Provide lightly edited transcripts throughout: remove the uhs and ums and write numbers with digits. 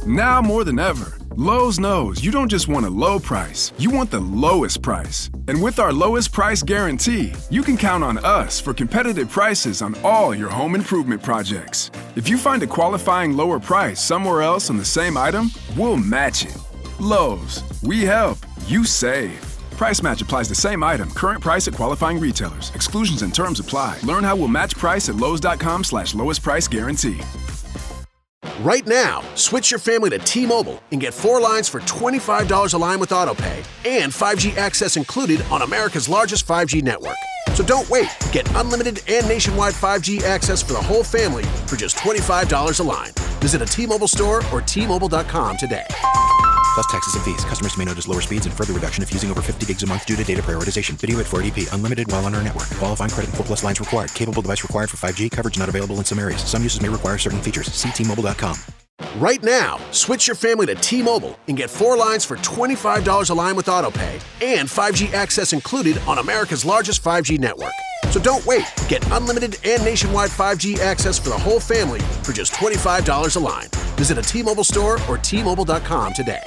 Now more than ever, Lowe's knows you don't just want a low price, you want the lowest price. And with our lowest price guarantee, you can count on us for competitive prices on all your home improvement projects. If you find a qualifying lower price somewhere else on the same item, we'll match it. Lowe's, we help, you save. Price match applies to same item, current price at qualifying retailers. Exclusions and terms apply. Learn how we'll match price at lowes.com/lowest price guarantee. Right now, switch your family to T-Mobile and get 4 lines for $25 a line with AutoPay and 5G access included on America's largest 5G network. So don't wait. Get unlimited and nationwide 5G access for the whole family for just $25 a line. Visit a T-Mobile store or T-Mobile.com today. Plus taxes and fees. Customers may notice lower speeds and further reduction if using over 50 gigs a month due to data prioritization. Video at 480p. Unlimited while on our network. Qualifying credit and 4+ lines required. Capable device required for 5G. Coverage not available in some areas. Some uses may require certain features. See T-Mobile.com. Right now, switch your family to T-Mobile and get 4 lines for $25 a line with AutoPay and 5G access included on America's largest 5G network. So don't wait. Get unlimited and nationwide 5G access for the whole family for just $25 a line. Visit a T-Mobile store or T-Mobile.com today.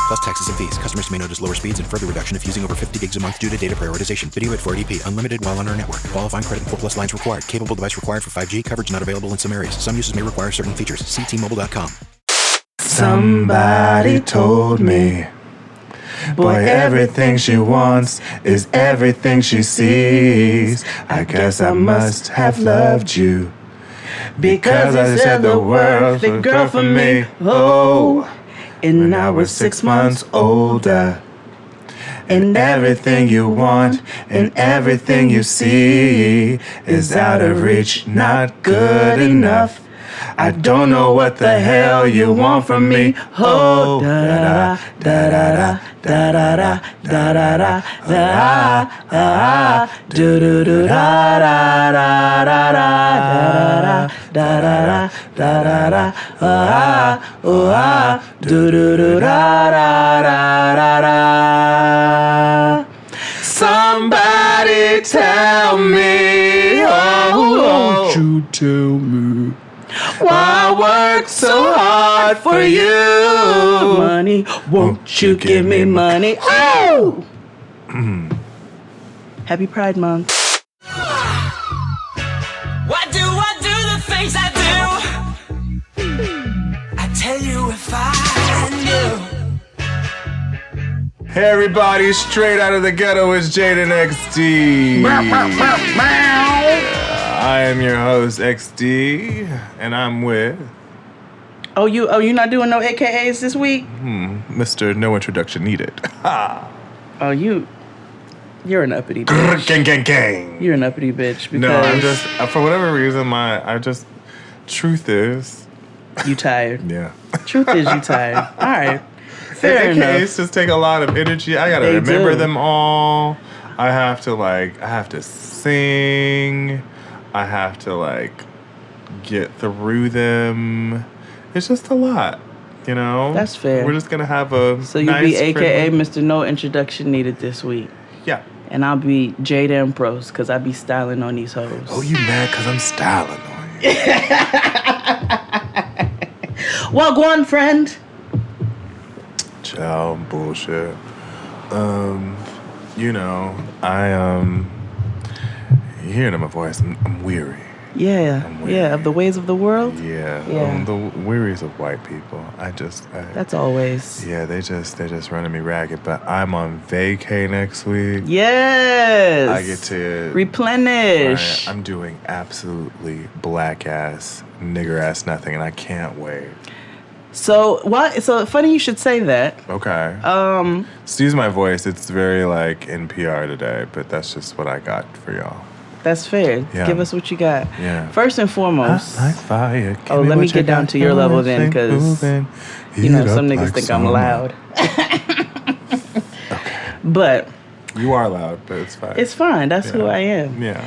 Plus taxes and fees. Customers may notice lower speeds and further reduction if using over 50 gigs a month due to data prioritization. Video at 480p. Unlimited while on our network. Qualifying credit and 4+ lines required. Capable device required for 5G. Coverage not available in some areas. Some uses may require certain features. See T-Mobile.com. Somebody told me, boy, everything she wants is everything she sees. I guess I must have loved you because I said the world, the girl for me. Oh, and I was 6 months older. And everything you want and everything you see is out of reach, not good enough. I don't know what the hell you want from me. Oh, da da da da da da da da da da da do do do da da da da da da da da da da do do do da da da da. Somebody tell me, oh, won't you tell me why I work so hard for you? Money, won't you give me money? Oh! Happy Pride Month. Why do I do the things I do? I tell you if I knew. Hey everybody, straight out of the ghetto is Jaden XD. I am your host XD, and I'm with. Oh, you not doing no AKAs this week? Mr. No Introduction Needed. Oh, you're an uppity bitch. Gang. You're an uppity bitch because No, I'm just for whatever reason truth is you tired. Yeah. Truth is you tired. All right. Fair enough. AKAs just take a lot of energy. I gotta remember them all. I have to sing. I have to get through them. It's just a lot, you know? That's fair. We're just gonna have a So you'll be AKA Mr. No Introduction Needed this week. Yeah. And I'll be J-Damn Pros because I be styling on these hoes. Oh, you mad because I'm styling on you. Well, go on, friend. Child bullshit. You hearing in my voice, I'm weary. Yeah. I'm weary. Yeah, of the ways of the world? Yeah. Yeah. The wearies of white people. That's always. Yeah, they're just running me ragged. But I'm on vacay next week. Yes. I get to replenish. I'm doing absolutely black ass, nigger ass nothing, and I can't wait. So funny you should say that. Okay. Excuse my voice. It's very NPR today, but that's just what I got for y'all. That's fair. Yeah. Give us what you got. Yeah. First and foremost. Hot like fire. Let me get down to your level then, because some niggas think I'm loud. Okay. But you are loud, but it's fine. It's fine. That's who I am. Yeah.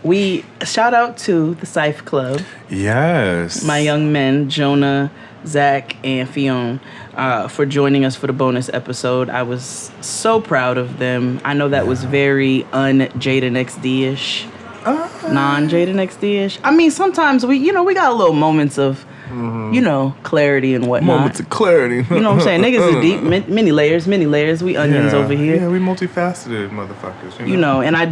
We shout out to the Scythe Club. Yes. My young men, Jonah, Zach, and Fionn, for joining us for the bonus episode. I was so proud of them. I know that was very un-Jaden XD-ish. Non-Jaden XD-ish. I mean, sometimes we got little moments of you know, clarity and whatnot. Moments of clarity. You know what I'm saying? Niggas is deep, many layers. We onions over here. Yeah, we multifaceted motherfuckers. You know, and I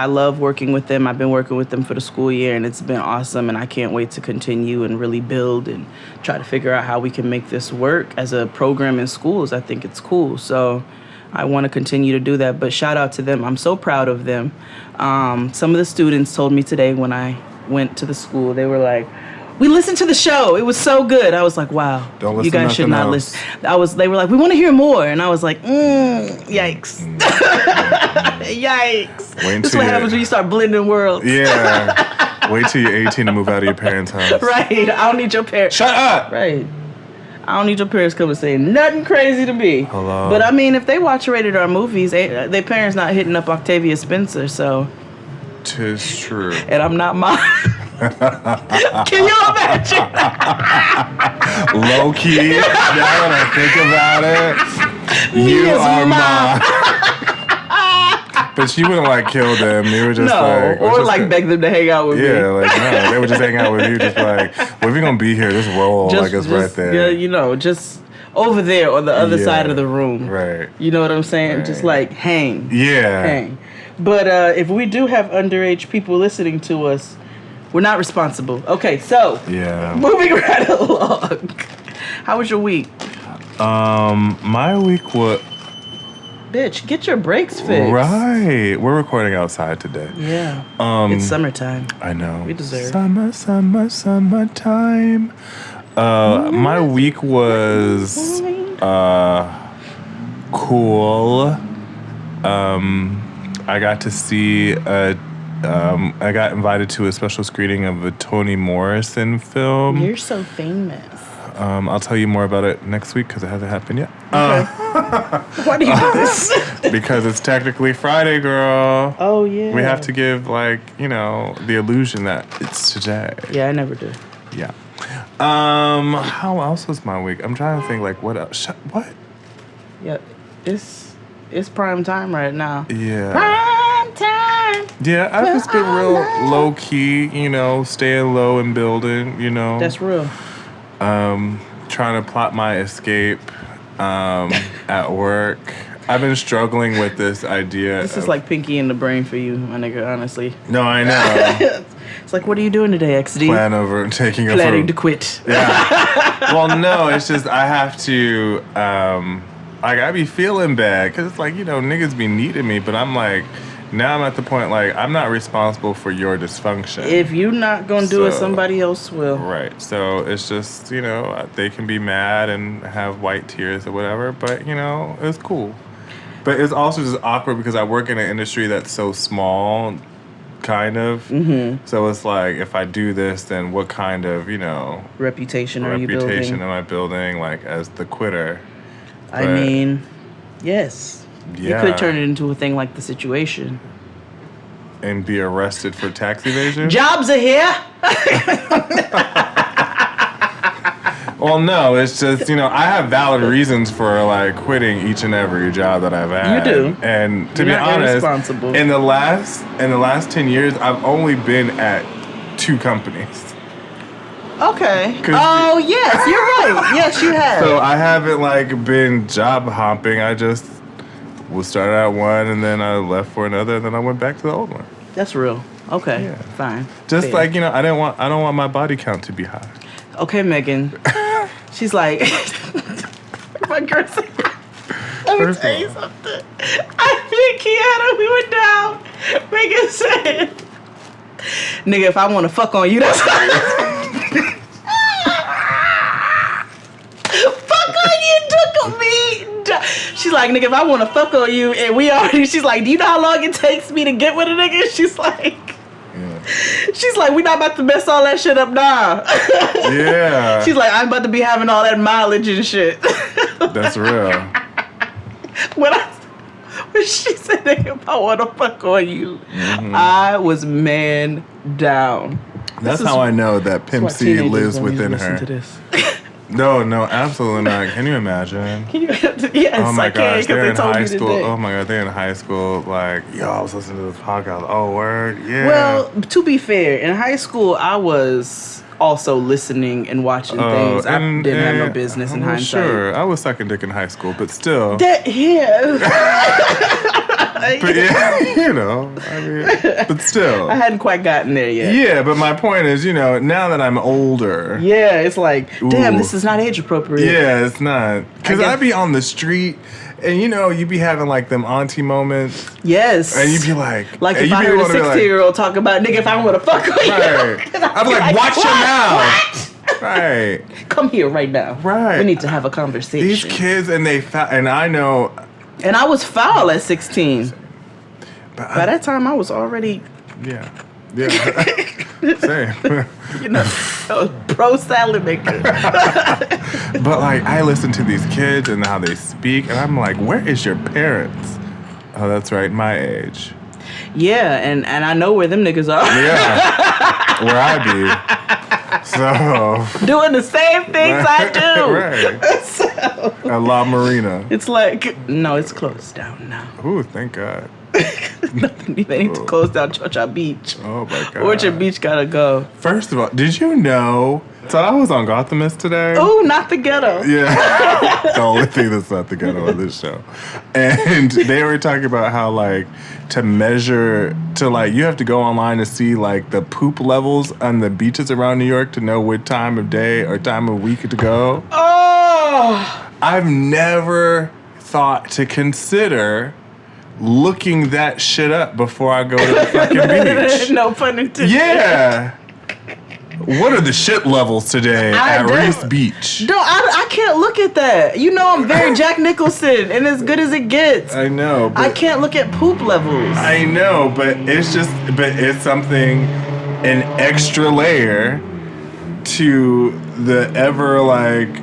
love working with them. I've been working with them for the school year, and it's been awesome, and I can't wait to continue and really build and try to figure out how we can make this work as a program in schools. I think it's cool. So I want to continue to do that, but shout out to them. I'm so proud of them. Some of the students told me today when I went to the school, they were like, we listened to the show. It was so good. I was like, wow. Don't listen you guys to should not else. listen. They were like, we want to hear more. And I was like, yikes. Yikes. This is what happens when you start blending worlds. Yeah. Wait till you're 18 to move out of your parents' house. Right. I don't need your parents. Shut up. Right. I don't need your parents coming saying nothing crazy to me. Hello. But I mean, if they watch rated R movies, their parents not hitting up Octavia Spencer, so. 'Tis true. And I'm not mine. Can you imagine? Low key, now that I think about it, you are mine. But she wouldn't like kill them. They were just like, or like beg them to hang out with me. Yeah, like no, they would just hang out with you. Just like, well, if you're gonna be here, just roll like it's right there. Yeah, you know, just over there on the other side of the room. Right. You know what I'm saying? Right. Just like hang. Yeah. Hang. But if we do have underage people listening to us, we're not responsible. Okay, so moving right along. How was your week? My week was. Bitch, get your brakes fixed. Right. We're recording outside today. Yeah. It's summertime. I know. We deserve summertime. My week was cool. I got to see I got invited to a special screening of a Toni Morrison film. You're so famous. I'll tell you more about it next week because it hasn't happened yet. Okay. Why do you do this? Because it's technically Friday, girl. Oh, yeah. We have to give, like, you know, the illusion that it's today. Yeah, I never do. Yeah. How else was my week? I'm trying to think, like, what else? What? Yeah, it's prime time right now. Yeah. Prime time. Yeah, I've just been real low key, you know, staying low and building, you know. That's real. Trying to plot my escape at work. I've been struggling with this idea. This is like Pinky in the Brain for you, my nigga, honestly. No, I know. It's like, what are you doing today, XD? Planning to quit. Yeah. Well, no, it's just I have to, like, I be feeling bad because it's like, you know, niggas be needing me, but I'm like, now I'm at the point, like, I'm not responsible for your dysfunction. If you're not going to do it, somebody else will. Right. So it's just, you know, they can be mad and have white tears or whatever, but, you know, it's cool. But it's also just awkward because I work in an industry that's so small, kind of. Mm-hmm. So it's like, if I do this, then what kind of, you know... Reputation are you building? Am I building, like, as the quitter? I mean, yes. Yeah. You could turn it into a thing like The Situation. And be arrested for tax evasion? Jobs are here! Well, no, it's just, you know, I have valid reasons for, like, quitting each and every job that I've had. You do. And to You're be honest, irresponsible. in the last 10 years, I've only been at 2 companies. Okay. Oh, yes, you're right. Yes, you have. So I haven't, like, been job hopping. I just was started at one, and then I left for another, and then I went back to the old one. That's real. Okay, Yeah. fine. Just Fair. like, you know, I don't want my body count to be high. Okay, Megan. She's like, my girl said, let me First tell of you all. something. I think Kiana, we went down. Megan said, nigga, if I want to fuck on you, that's fuck on you took me. She's like, nigga, if I want to fuck on you, and we already, she's like, do you know how long it takes me to get with a nigga? She's like, we not about to mess all that shit up now. Yeah. She's like, I'm about to be having all that mileage and shit. That's real. When she said, nigga, if I want to fuck on you, I was man down. That's how I know that Pimp C lives within her. No, absolutely not. Can you imagine? Can you? Yes, Oh my I can gosh, because they're they in told high me school. today. Oh my god, they're in high school. Like, yo, I was listening to this podcast. Oh, word, yeah. Well, to be fair, in high school, I was also listening and watching things I didn't have no business in hindsight. Sure, I was sucking dick in high school, but still. Yeah. But yeah, you know, I mean, but still. I hadn't quite gotten there yet. Yeah, but my point is, you know, now that I'm older. Yeah, it's like, damn, Ooh. this is not age appropriate. Yeah, it's not. Because I'd be on the street, and you know, you'd be having like them auntie moments. Yes. And you'd be like, if I heard a 16-year-old talk about, nigga, if I want to fuck with you. Right. I'd be like, watch your mouth. What? Right. Come here right now. Right. We need to have a conversation. These kids, and I know. And I was foul at 16. But By that time, I was already, Yeah. Same. you know, a pro salad maker. But like, I listen to these kids and how they speak, and I'm like, where is your parents? Oh, that's right, my age. Yeah, and I know where them niggas are. Yeah, where I be. So Doing the same things I do. Right. So, At La Marina. it's like, no, it's closed down now. Ooh, thank God. They need to close down Chocha Beach. Oh my God. Orchard Beach gotta go. First of all, did you know? So I was on Gothamist today. Ooh, not the ghetto. Yeah. The only thing that's not the ghetto on this show. And they were talking about how, like, to measure, you have to go online to see, like, the poop levels on the beaches around New York to know what time of day or time of week to go. Oh! I've never thought to consider looking that shit up before I go to the fucking beach. No pun intended. Yeah. What are the shit levels today at Reese Beach? No, I can't look at that. You know I'm very Jack Nicholson and as good as it gets. I know. But I can't look at poop levels. I know, but it's something, an extra layer to the ever, like,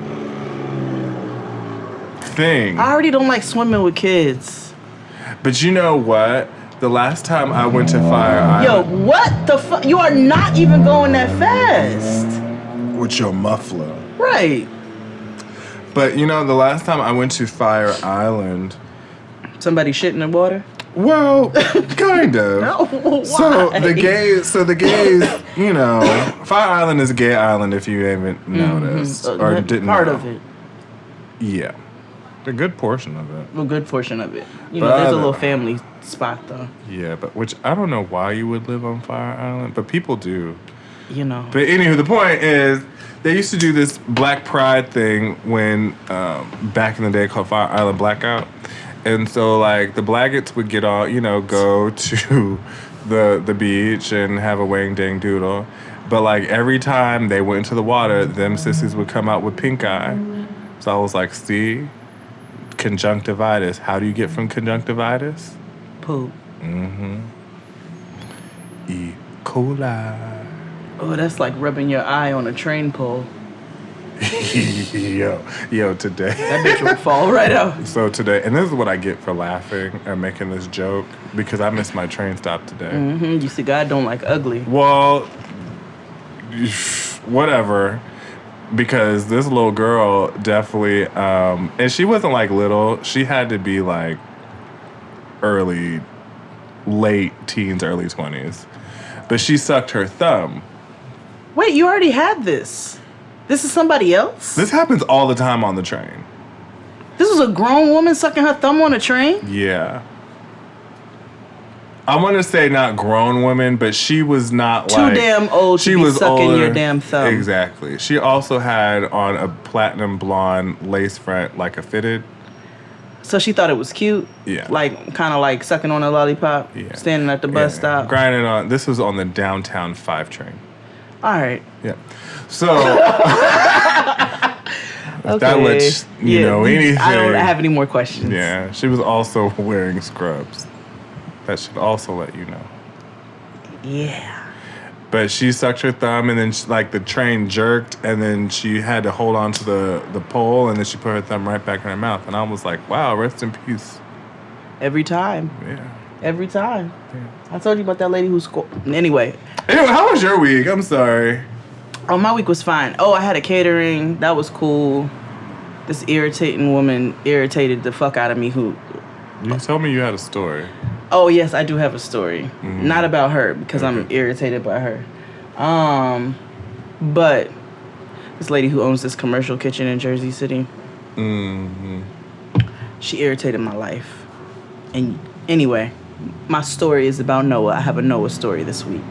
thing. I already don't like swimming with kids. But you know what? The last time I went to Fire Island. Yo, what the fuck? You are not even going that fast. With your muffler. Right. But you know, the last time I went to Fire Island. Somebody shit in the water? Well, kind of. No, why? So the gays, you know, Fire Island is a gay island if you haven't noticed or didn't part know. of it. Yeah. A good portion of it. A good portion of it. You But know, there's a little family spot though. Yeah, but which I don't know why you would live on Fire Island, but people do. You know. But anywho, the point is, they used to do this Black Pride thing when back in the day called Fire Island Blackout, and so like the Blaggets would get all, you know, go to the beach and have a wang dang doodle, but like every time they went into the water, them sissies would come out with pink eye. So I was like, see. Conjunctivitis. How do you get from conjunctivitis? Poop. E. coli. Oh, that's like rubbing your eye on a train pole. Yo, today. That bitch would fall right out. So today, and this is what I get for laughing and making this joke, because I missed my train stop today. You see, God don't like ugly. Well, whatever. Because this little girl definitely, and she wasn't like little, she had to be like late teens, early 20s. But she sucked her thumb. Wait, you already had this? This is somebody else? This happens all the time on the train. This was a grown woman sucking her thumb on a train? Yeah. I want to say not grown woman, but she was not Too like... damn old to be sucking older. your damn thumb. Exactly. She also had on a platinum blonde lace front, like a fitted. So she thought it was cute? Yeah. Like, kind of like sucking on a lollipop? Yeah. Standing at the bus stop? Grinding on... This was on the downtown 5 train. All right. Yeah. So... If that lets you know anything... I don't have any more questions. Yeah. She was also wearing scrubs. That should also let you know. Yeah. But she sucked her thumb, and then the train jerked, and then she had to hold on to the pole, and then she put her thumb right back in her mouth. And I was like, wow, rest in peace. Every time. Yeah. Every time. Yeah. I told you about that lady who scored. Anyway, how was your week? I'm sorry. Oh, my week was fine. Oh, I had a catering. That was cool. This irritating woman irritated the fuck out of me who... You told me you had a story. Oh, yes, I do have a story. Not about her, because I'm irritated by her. But this lady who owns this commercial kitchen in Jersey City, she irritated my life. And anyway, my story is about Noah. I have a Noah story this week.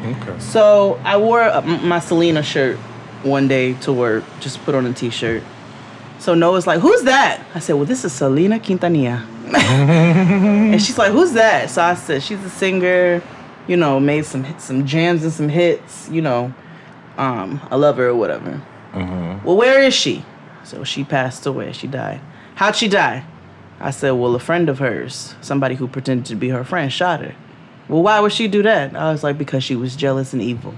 Okay. So I wore my Selena shirt one day to work, just put on a t-shirt. So Noah's like, who's that? I said, well, this is Selena Quintanilla. And she's like, who's that? So I said, she's a singer, you know, made some jams and some hits, you know. I love her or whatever. Well, where is she? So she passed away. She died. How'd she die? I said, well, a friend of hers, somebody who pretended to be her friend, shot her. Well, why would she do that? I was like, because she was jealous and evil.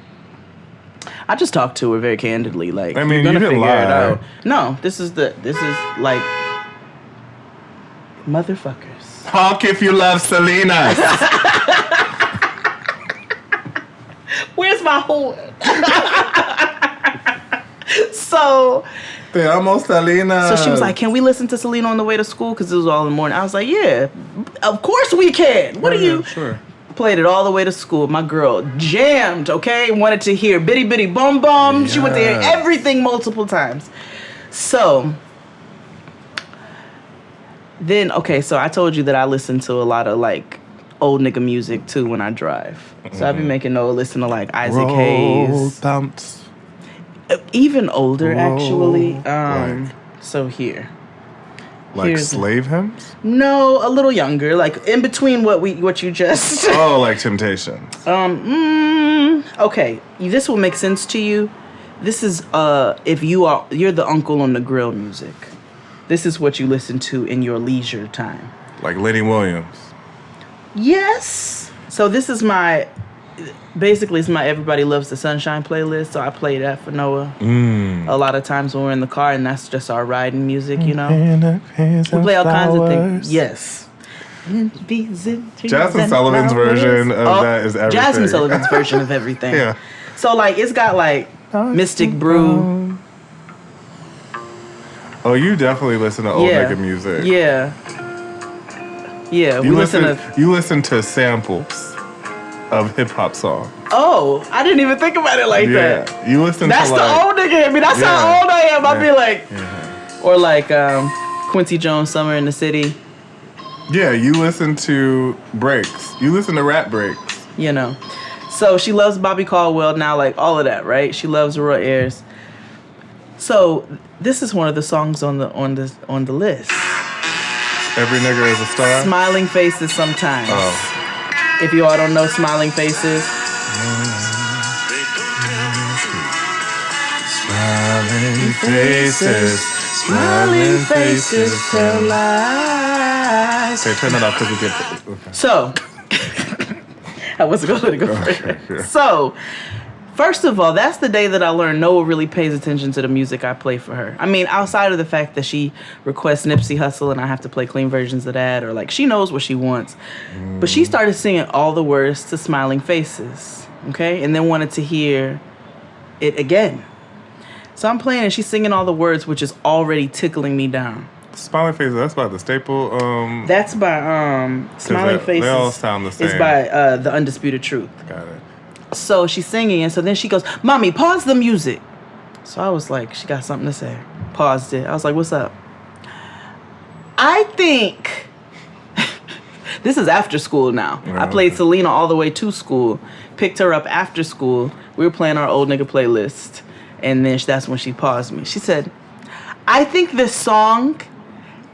I just talked to her very candidly, like, I mean, you're gonna you didn't figure it lie. out. No, this is like motherfuckers. Honk if you love Selenas. Where's my horn? So Te amo, Selena. So she was like, can we listen to Selena on the way to school? Because it was all in the morning. I was like, yeah, of course we can. What are you? Sure. Played it all the way to school. My girl jammed, okay? Wanted to hear Bitty Bitty Bum Bum. She went to hear everything multiple times. So then, okay, so I told you that I listen to a lot of, like, old nigga music, too, when I drive. So I've been making Noah listen to, like, Isaac Hayes. Thumps. Even older, actually. Like- So here. Like Here's- slave hymns? No, a little younger, like in between what you just. Oh, like Temptation. Okay, this will make sense to you. This is if you're the uncle on the grill music. This is what you listen to in your leisure time. Like Lenny Williams. Yes. So this is basically it's my Everybody Loves the Sunshine playlist. So I play that for Noah a lot of times when we're in the car, and that's just our riding music, you know. We play all kinds of things. Yes. Jasmine Sullivan's version of that is everything. Jasmine Sullivan's version of everything. Yeah. So like it's got like Mystic Brew. Oh, you definitely listen to old nigga music. Yeah. Yeah. You listen to samples of hip hop songs. Oh, I didn't even think about it like that. You listen That's to the like, old nigga in me. That's how old I am. I'd be like, or like Quincy Jones, Summer in the City. Yeah, you listen to breaks. You listen to rap breaks. You know. So she loves Bobby Caldwell now, like all of that, right? She loves Roy Ayers. So this is one of the songs on the list. Every nigga is a star. Smiling Faces Sometimes. Oh. If you all don't know Smiling Faces. Smiling faces. Smiling faces tell lies. Okay, turn that off because we get. Okay. So, I wasn't going to let it go first. So, first of all, that's the day that I learned Noah really pays attention to the music I play for her. I mean, outside of the fact that she requests Nipsey Hussle and I have to play clean versions of that, or like she knows what she wants. But she started singing all the words to Smiling Faces, okay? And then wanted to hear it again. So I'm playing and she's singing all the words, which is already tickling me down. Smiling faces. That's by the staple. That's by Smiling Faces. They all sound the same. It's by The Undisputed Truth. Got it. So she's singing, and so then she goes, "Mommy, pause the music." So I was like, she got something to say. Paused it. I was like, what's up? I think this is after school now. I played Selena all the way to school, picked her up after school. We were playing our old nigga playlist, and then that's when she paused me. She said, "I think this song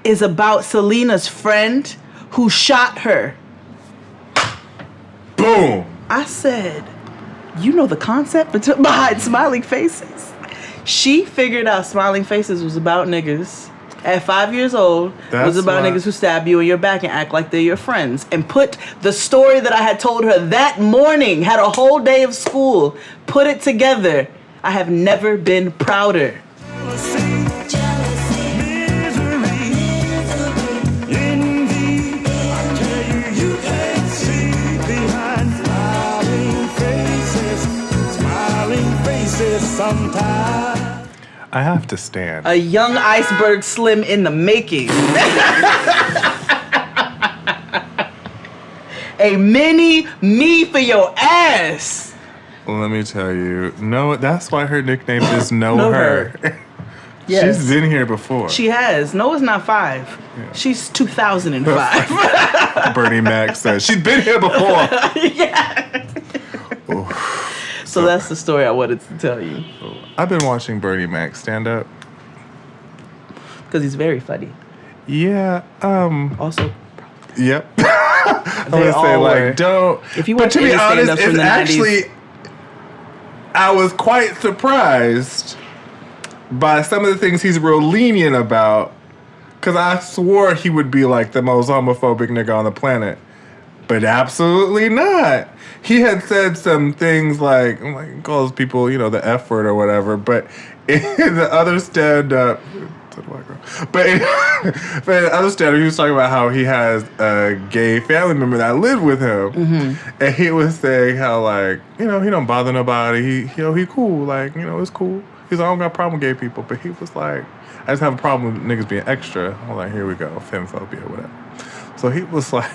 is about Selena's friend who shot her." Boom. I said, you know the concept behind Smiling Faces? She figured out Smiling Faces was about niggas. At 5 years old, it was about niggas who stab you in your back and act like they're your friends. And put the story that I had told her that morning, had a whole day of school, put it together. I have never been prouder. sometimes. I have to stand. A young iceberg slim in the making. A mini me for your ass. Let me tell you. No, that's why her nickname is Know Know Her. Yes. She's been here before. She has. Noah's not 5. Yeah. She's 2005. Bernie Mac says she's been here before. Yeah. So that's the story I wanted to tell you. I've been watching Bernie Mac stand up. Because he's very funny. Yeah. Also. Yep. I would say like don't. If you but watch to be any honest, stand-ups from it's the actually. 90s. I was quite surprised by some of the things he's real lenient about. Because I swore he would be like the most homophobic nigga on the planet. But absolutely not. He had said some things like calls people, the F word or whatever. But in the other stand-up, but in the other stand-up, he was talking about how he has a gay family member that lived with him, and he was saying how he don't bother nobody. He cool, it's cool. He's like, I don't got a problem with gay people, but he was like, I just have a problem with niggas being extra. I'm like, here we go, femphobia, whatever. So he was like.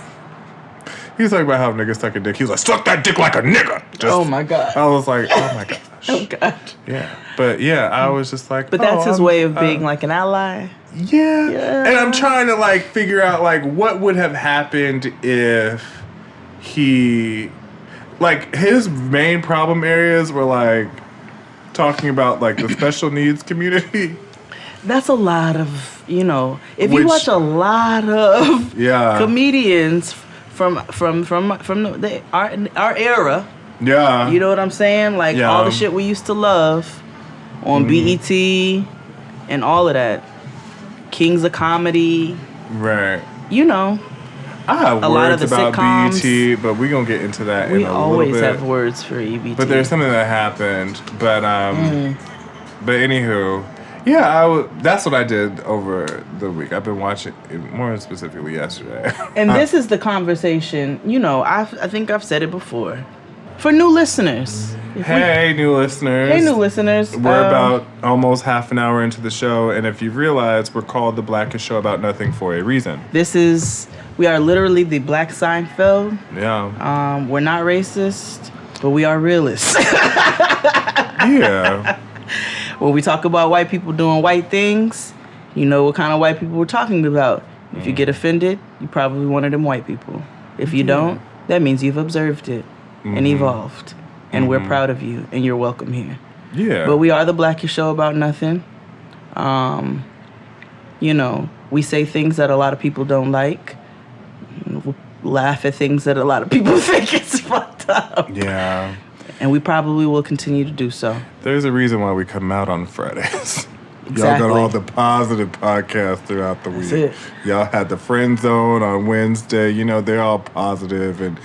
He was talking about how niggas suck a dick. He was like, suck that dick like a nigga. Oh, my God. I was like, oh, my gosh. Oh, God. Yeah. But, yeah, I was just like, but that's his way of being like an ally? Yeah. And I'm trying to, figure out, what would have happened if he... his main problem areas were, talking about, the special needs community. That's a lot of, if you watch a lot of comedians... From our era. Yeah. You know what I'm saying? All the shit we used to love on BET and all of that. Kings of Comedy. Right. A I have lot of words the about sitcoms. BET, but we're going to get into that in a little bit. We always have words for EBT. But there's something that happened. But anywho... Yeah, that's what I did over the week. I've been watching, more specifically yesterday. And this is the conversation, I think I've said it before. For new listeners. Hey, new listeners. We're about almost half an hour into the show, and if you realize, we're called The Blackest Show About Nothing for a reason. We are literally the Black Seinfeld. Yeah. We're not racist, but we are realists. Yeah. When we talk about white people doing white things, you know what kind of white people we're talking about. If you get offended, you're probably one of them white people. If you don't, that means you've observed it and evolved. And we're proud of you, and you're welcome here. Yeah. But we are the Blackest Show About Nothing. We say things that a lot of people don't like. We laugh at things that a lot of people think is fucked up. Yeah. And we probably will continue to do so. There's a reason why we come out on Fridays. Exactly. Y'all got all the positive podcasts throughout the week. That's it. Y'all had the Friend Zone on Wednesday. They're all positive and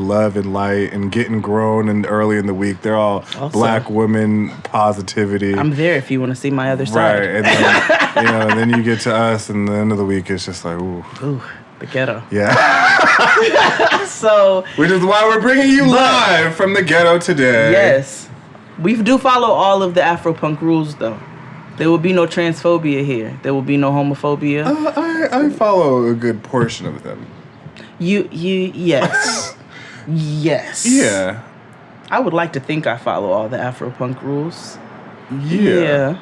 love and light and getting grown and early in the week. They're all also, Black women positivity. I'm there if you want to see my other side. Right. And then, and then you get to us and the end of the week it's just like, ooh. Ooh, the ghetto. Yeah. So, which is why we're bringing you live from the ghetto today. Yes. We do follow all of the Afro-punk rules, though. There will be no transphobia here. There will be no homophobia. I follow a good portion of them. Yes. Yes. Yeah. I would like to think I follow all the Afro-punk rules. Yeah.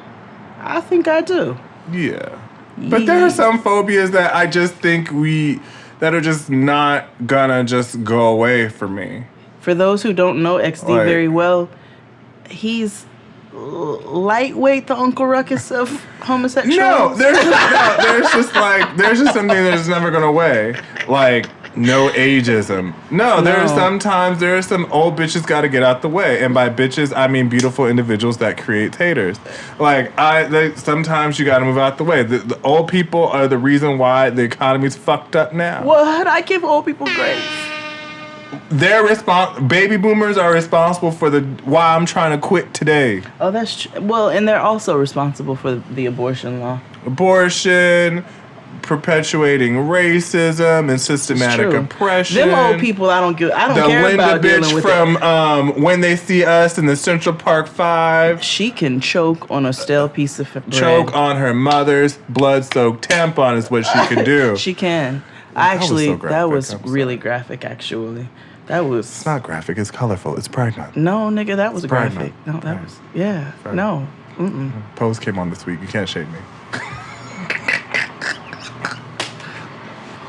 I think I do. Yeah. But there are some phobias that I just think that are just not gonna just go away for me. For those who don't know XD very well, he's lightweight the Uncle Ruckus of homosexuals. No, there's just something that's never gonna away. No ageism. No, there are some old bitches got to get out the way, and by bitches I mean beautiful individuals that create haters. Sometimes you got to move out the way. The old people are the reason why the economy's fucked up now. What? I give old people grace. Baby boomers are responsible for why I'm trying to quit today. Oh, that's true. Well, and they're also responsible for the abortion law. Abortion. perpetuating racism and systematic oppression. Them old people, I don't care about dealing with from When They See Us in the Central Park 5. She can choke on a stale piece of bread. Choke on her mother's blood-soaked tampon is what she can do. She can. Actually, that was I'm really graphic, actually. That was... It's not graphic. It's colorful. It's Pride Month. No, nigga, that was Pride graphic. Month. No, that was... Yeah. No. Mm-mm. Pose came on this week. You can't shade me.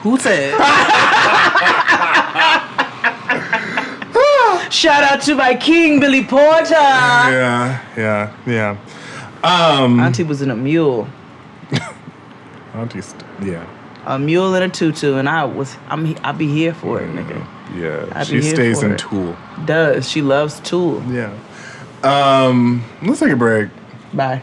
Who said? Shout out to my king, Billy Porter. Yeah. Auntie was in a mule. Yeah. A mule and a tutu, and I'll be here for it, nigga. Yeah. She stays in Tool. Does. She loves Tool. Yeah. Let's take a break. Bye.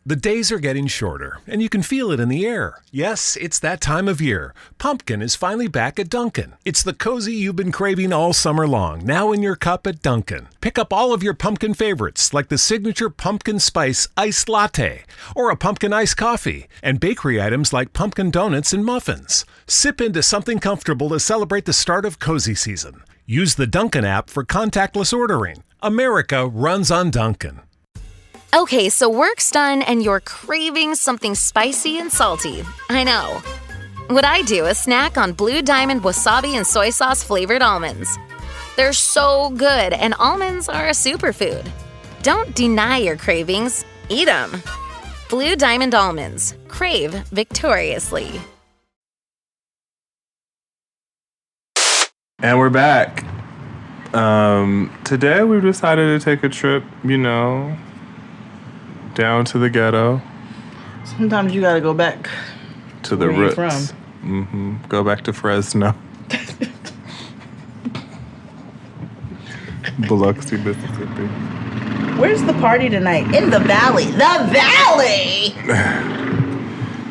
The days are getting shorter, and you can feel it in the air. Yes, it's that time of year. Pumpkin is finally back at Dunkin'. It's the cozy you've been craving all summer long, now in your cup at Dunkin'. Pick up all of your pumpkin favorites, like the signature pumpkin spice iced latte, or a pumpkin iced coffee, and bakery items like pumpkin donuts and muffins. Sip into something comfortable to celebrate the start of cozy season. Use the Dunkin' app for contactless ordering. America runs on Dunkin'. Okay, so work's done and you're craving something spicy and salty. I know. What I do is snack on Blue Diamond wasabi and soy sauce flavored almonds. They're so good, and almonds are a superfood. Don't deny your cravings. Eat them. Blue Diamond almonds. Crave victoriously. And we're back. Today we've decided to take a trip, down to the ghetto. Sometimes you gotta go back to the where roots. you're from. Go back to Fresno. Biloxi, Mississippi. Where's the party tonight? In the valley. The valley!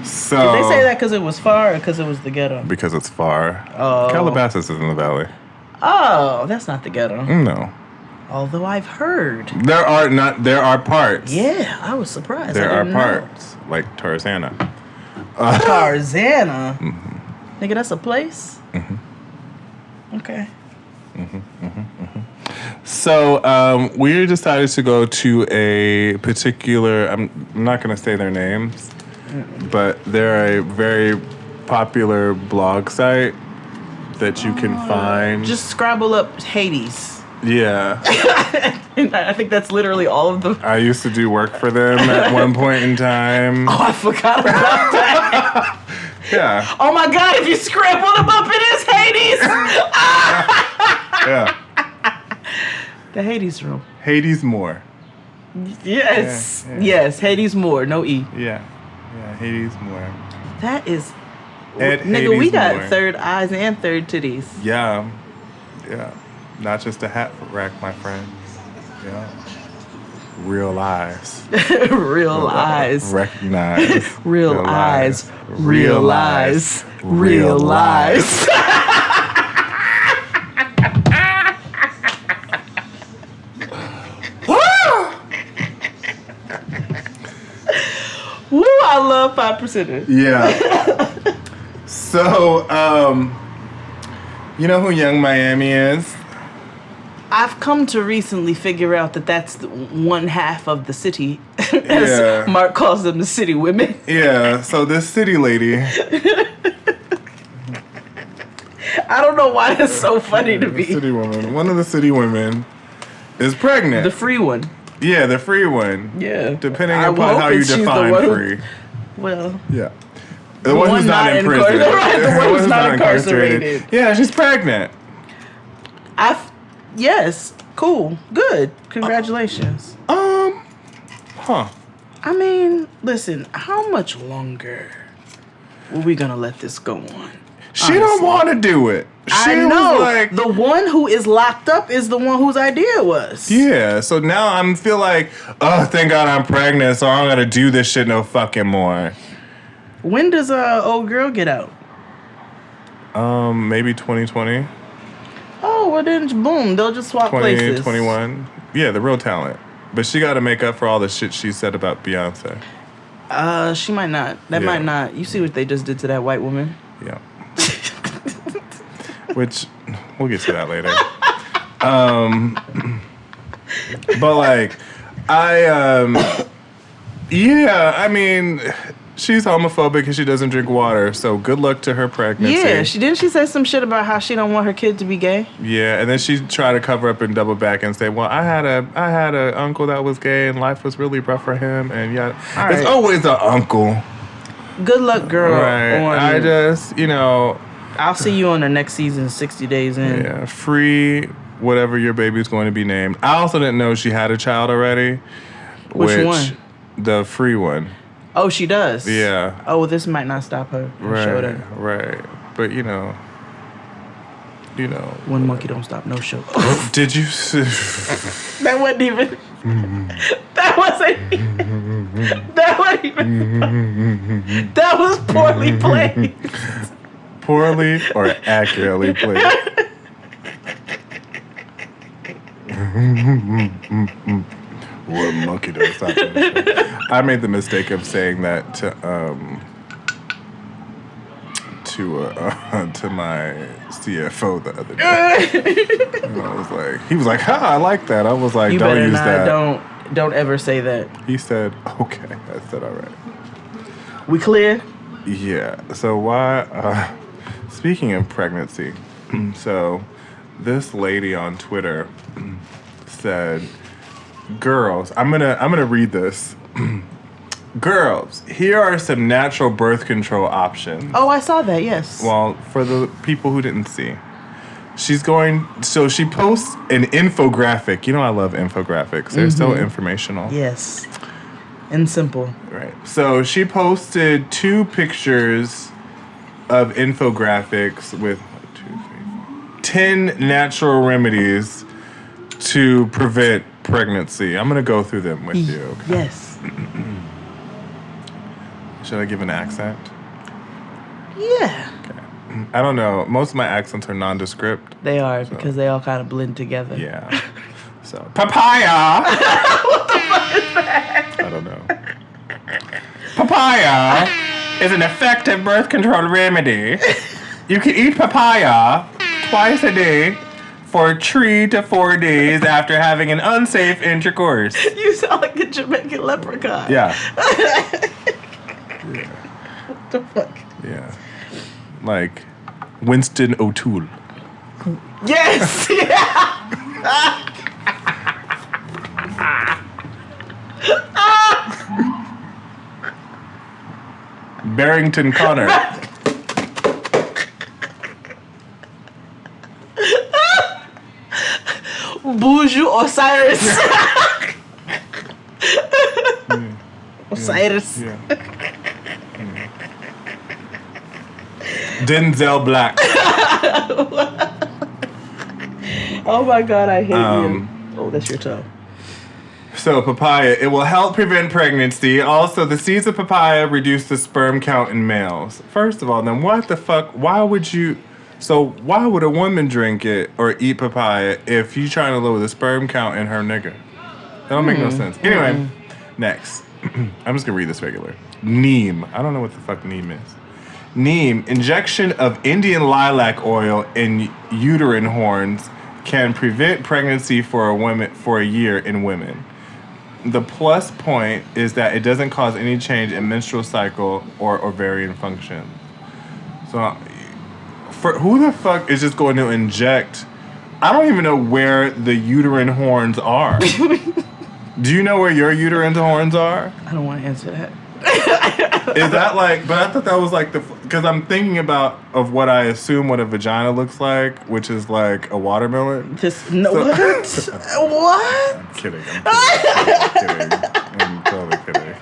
So Did they say that because it was far or because it was the ghetto? Because it's far. Oh. Calabasas is in the valley. Oh, that's not the ghetto. No. Although I've heard. There are parts. Yeah, I was surprised. There are parts. Like Tarzana. Tarzana? Mm-hmm. Nigga, that's a place? Mm-hmm. Okay. So we decided to go to a particular, I'm not going to say their names, but they're a very popular blog site that you can find. Just scrabble up Hades. Yeah. I think that's literally all of them. I used to do work for them at one point in time. Oh, I forgot about that. Yeah. Oh my God, if you scramble them up, it is Hades. Yeah. The Hades room. Hades Moore. Yes. Yeah. Yes, Hades Moore, no E. Yeah. Yeah, Hades Moore. That is... Ed nigga, Hades we got Moore. third eyes and third titties. Yeah. Yeah. Not just a hat rack, my friends. Yeah. Real eyes. Real eyes. Recognize. Real eyes. Real eyes. Real eyes. Woo, I love 5%ers. Yeah. So, you know who Young Miami is? I've come to recently figure out that that's one half of the city. As Mark calls them, the city women. Yeah, so this city lady. I don't know why that's so funny to me. City woman. One of the city women is pregnant. The free one. Yeah, the free one. Yeah. Depending upon how you define free. Well. Yeah. The one who's not in prison. Right, the one who's not incarcerated. Yeah, she's pregnant. Yes. Cool. Good. Congratulations. Huh. I mean, listen, how much longer were we gonna let this go on? She don't want to do it. I know. The one who is locked up is the one whose idea it was. Yeah, so now I feel like, oh, thank God I'm pregnant, so I don't gotta do this shit no fucking more. When does old girl get out? Maybe 2020. Oh, well then, boom, they'll just swap places. 2021. Yeah, the real talent. But she got to make up for all the shit she said about Beyonce. She might not. That Yeah. might not. You see what they just did to that white woman? Yeah. Which we'll get to that later. But like, I mean, she's homophobic because she doesn't drink water. So good luck to her pregnancy. Yeah, she say some shit about how she don't want her kid to be gay. Yeah, and then she tried to cover up and double back and say, "Well, I had a uncle that was gay and life was really rough for him." And yeah, All it's right. always an uncle. Good luck, girl. Right. I just, I'll see you on the next season, 60 days in. yeah, free whatever your baby's going to be named. I also didn't know she had a child already. Which one? The free one. Oh, she does? Yeah. Oh, well, this might not stop her. Show Right. that. Right. But One monkey don't stop, no show. Did you? That wasn't even. That wasn't even. That was poorly played. Poorly or accurately played? One monkey don't stop. I made the mistake of saying that to my CFO the other day. And I was like, he was like, "Ha, I like that." I was like, You "Don't better use not. that." Don't ever say that. He said, "Okay." I said, "All right." We clear? Yeah. So why? Speaking of pregnancy, so this lady on Twitter said, "Girls, I'm gonna read this. Girls, here are some natural birth control options." Oh, I saw that. Yes. Well, for the people who didn't see, she posts an infographic. I love infographics. They're so informational. Yes. And simple. Right. So she posted 2 pictures of infographics with 10 natural remedies to prevent pregnancy. I'm going to go through them with you. Okay? Yes. Should I give an accent? Yeah. Okay. I don't know. Most of my accents are nondescript. They are because they all kind of blend together. Yeah. So, papaya! What the fuck is that? I don't know. Papaya is an effective birth control remedy. You can eat papaya twice a day for 3 to 4 days after having an unsafe intercourse. You sound like a Jamaican leprechaun. Yeah. What the fuck? Yeah. Like Winston O'Toole. Yes! Yeah! Barrington Connor. Bonjour, Osiris. Osiris. Yeah. Denzel Black. Oh my God, I hate you. Oh, that's your toe. So papaya, it will help prevent pregnancy. Also, the seeds of papaya reduce the sperm count in males. First of all, then what the fuck? Why would a woman drink it or eat papaya if you're trying to lower the sperm count in her nigga? That don't make no sense. Anyway, next. I'm just gonna read this regular. Neem. I don't know what the fuck neem is. Neem, injection of Indian lilac oil in uterine horns can prevent pregnancy for a year in women. The plus point is that it doesn't cause any change in menstrual cycle or ovarian function. So, for who the fuck is just going to inject? I don't even know where the uterine horns are. Do you know where your uterine horns are? I don't want to answer that. Is that like? But I thought that was like because I'm thinking of what I assume what a vagina looks like, which is like a watermelon. What? What? I'm kidding. I'm totally kidding.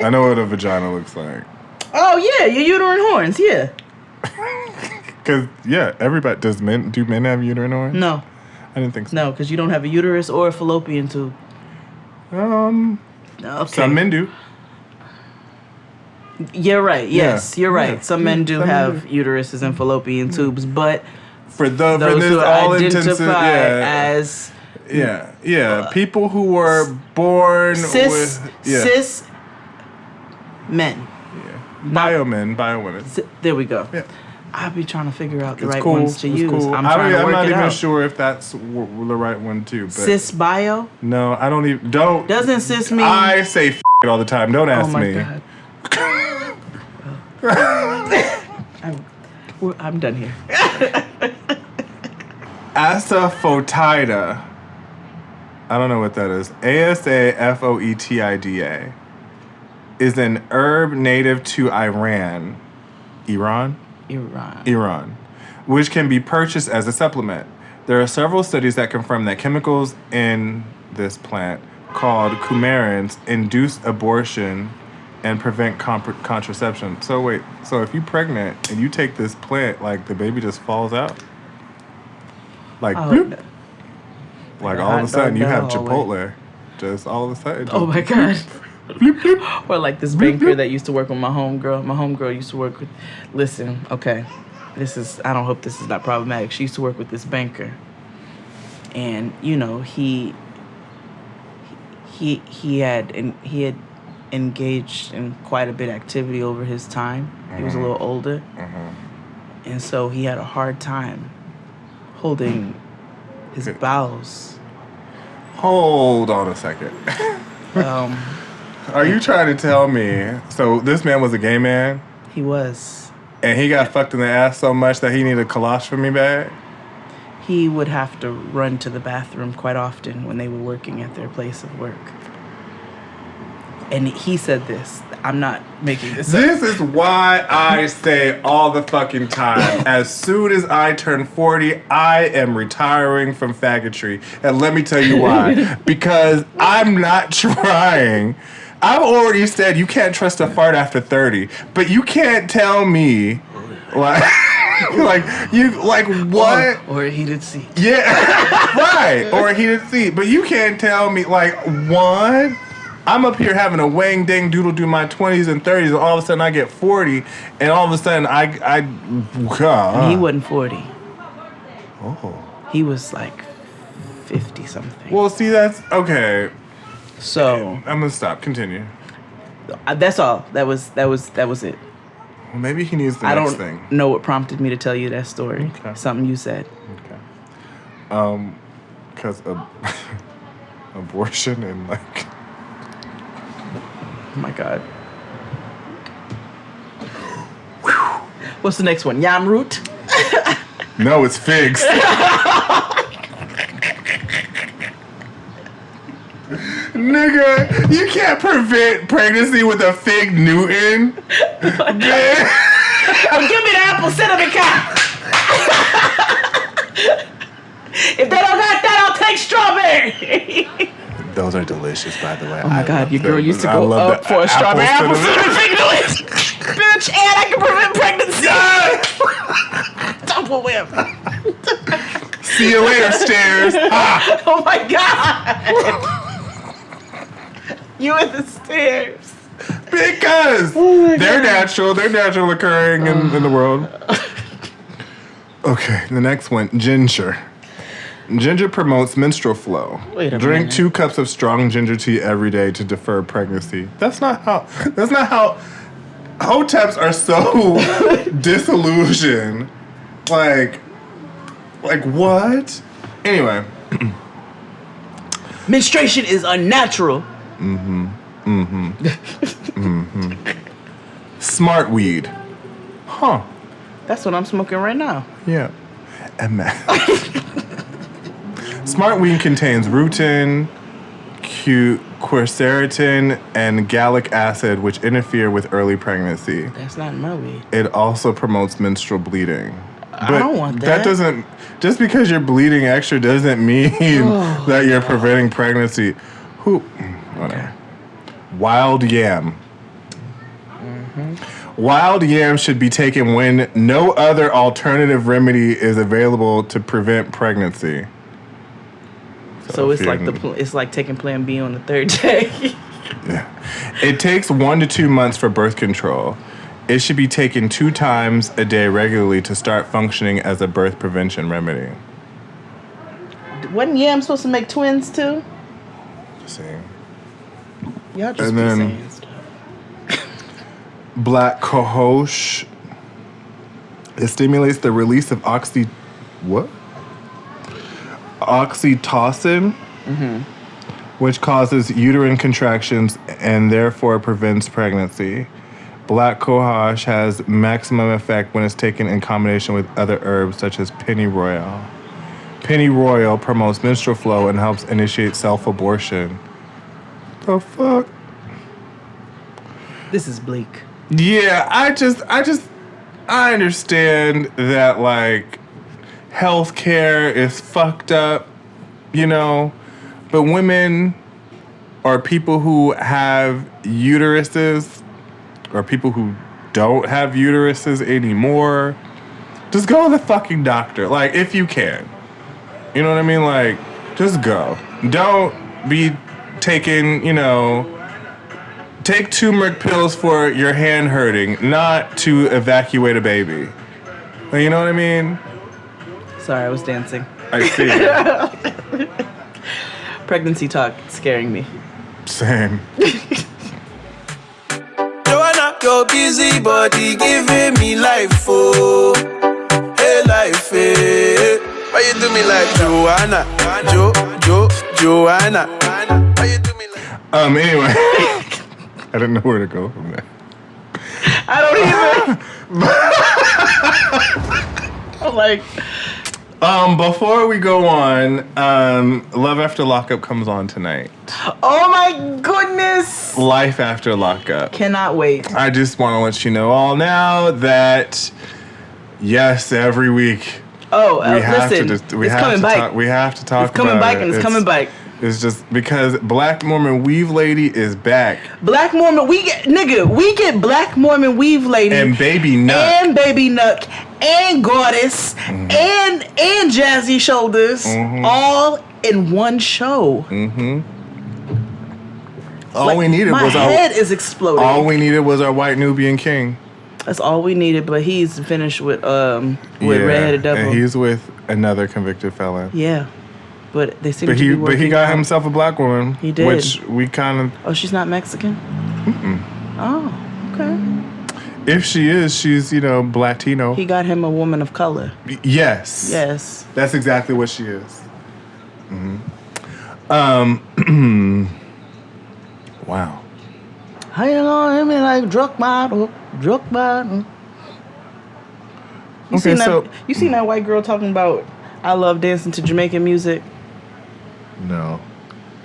I know what a vagina looks like. Oh yeah, your uterine horns. Yeah. Because everybody do men have uterine horns? No. I didn't think so. No, because you don't have a uterus or a fallopian tube. Okay. Some men do. You're right. Yes, you're right. Yeah. Some men do have uteruses and fallopian tubes, but For those who all identify intensive, as people who were born cis Men. Yeah. Biomen, biowomen. There we go. Yeah. I'll be trying to figure out the It's right cool. ones to It's use. cool. I'm trying to work not it even out. sure if that's the right one too. But Cis bio? no, I don't even. Don't. Doesn't cis mean? I say it all the time. Don't ask Oh my me. God. I'm done here. Asafoetida. I don't know what that is. Asafoetida is an herb native to Iran, which can be purchased as a supplement. There are several studies that confirm that chemicals in this plant, called coumarins, induce abortion and prevent contraception. So wait, so if you're pregnant and you take this plant, like the baby just falls out? Like, bloop. Like all of a sudden you have Chipotle. Just all of a sudden. Oh my God. Or like this banker that used to work with my homegirl. My homegirl used to work with, listen, okay, I don't hope this is not problematic. She used to work with this banker. And, you know, he had engaged in quite a bit of activity over his time. He was a little older. And so he had a hard time holding his bowels. Hold on a second. Are you trying to tell me, so this man was a gay man? He was. And he got fucked in the ass so much that he needed a colostomy bag? He would have to run to the bathroom quite often when they were working at their place of work. And he said this. I'm not making this up. This is why I say all the fucking time, as soon as I turn 40, I am retiring from faggotry. And let me tell you why. Because I'm not trying. I've already said you can't trust a fart after 30, but you can't tell me, like, what? Or a heated seat. Yeah, right. Or a heated seat. But you can't tell me, like, what? I'm up here having a wang dang doodle do my 20s and 30s, and all of a sudden I get 40, and all of a sudden And he wasn't 40. Oh. He was like 50 something. Well, see, that's okay. So I'm gonna stop. Continue. That's all. That was it. Well, maybe he needs the next thing. I don't know what prompted me to tell you that story. Okay. Something you said. Okay. Because of abortion and like. Oh my God. What's the next one? Yam root? No, it's figs. Nigga, you can't prevent pregnancy with a fig Newton. Give me the apple cinnamon cow. If they don't got that, I'll take strawberry. Those are delicious, by the way. Oh my God, your girl used to go up for a strawberry apple cinnamon fig Newton. Bitch, and I can prevent pregnancy. Double whip. See you later, stairs. Ah. Oh my God. You and the stairs. Because they're natural occurring in the world. Okay, the next one, ginger. Ginger promotes menstrual flow. Drink 2 cups of strong ginger tea every day to defer pregnancy. That's not how Hoteps are so disillusioned. Like what? Anyway. Menstruation is unnatural. Smart weed. Huh. That's what I'm smoking right now. Yeah. Smart weed contains rutin, quercetin, and gallic acid, which interfere with early pregnancy. That's not my weed. It also promotes menstrual bleeding. I don't want that. That doesn't. Just because you're bleeding extra doesn't mean that you're preventing pregnancy. Whatever. Okay. Wild yam. Wild yam should be taken when no other alternative remedy is available to prevent pregnancy. So it's like it's like taking Plan B on the 3rd day. Yeah. It takes 1 to 2 months for birth control. It should be taken 2 times a day regularly to start functioning as a birth prevention remedy. Wasn't yam supposed to make twins too? Just saying. Y'all just be saying stuff. black cohosh. It stimulates the release of oxytocin, which causes uterine contractions and therefore prevents pregnancy. Black cohosh has maximum effect when it's taken in combination with other herbs such as pennyroyal. Pennyroyal promotes menstrual flow and helps initiate self-abortion. The fuck? This is bleak. Yeah, I understand that, like, healthcare is fucked up, you know, but women or people who have uteruses or people who don't have uteruses anymore, just go to the fucking doctor, like, if you can. You know what I mean? Like, just go. Don't be taking, you know, take turmeric pills for your hand hurting, not to evacuate a baby. You know what I mean? Sorry, I was dancing. I see. Pregnancy talk scaring me. Same. Joanna, your busy body giving me life, oh. Hey, life, hey. Why you do me like Joanna? Joanna. Why you do me like... Anyway. I didn't know where to go from there. I don't even. I'm like... Before we go on, Love After Lockup comes on tonight. Oh my goodness! Life After Lockup. Cannot wait. I just want to let you know all now that, yes, every week... Oh, listen, it's coming back. We have to talk about it. It's coming back and it's coming back. It's just because Black Mormon Weave Lady is back. Black Mormon, we get Black Mormon Weave Lady. And Baby Nuck. And Baby Nuck. And Goddess. And Jazzy Shoulders. All in one show. All we needed was my head is exploding. All we needed was our white Nubian king. That's all we needed, but he's finished with Redheaded Devil. And he's with another convicted felon. Yeah. But they seem to be working. But he got out. himself a black woman. He did. Which we kind of... Oh, she's not Mexican? Oh, okay. If she is, she's, you know, Latino. He got him a woman of color. Yes. Yes. That's exactly what she is. Wow. How you gonna hit me like drug bottle? You Okay, you seen that white girl talking about I love dancing to Jamaican music? No.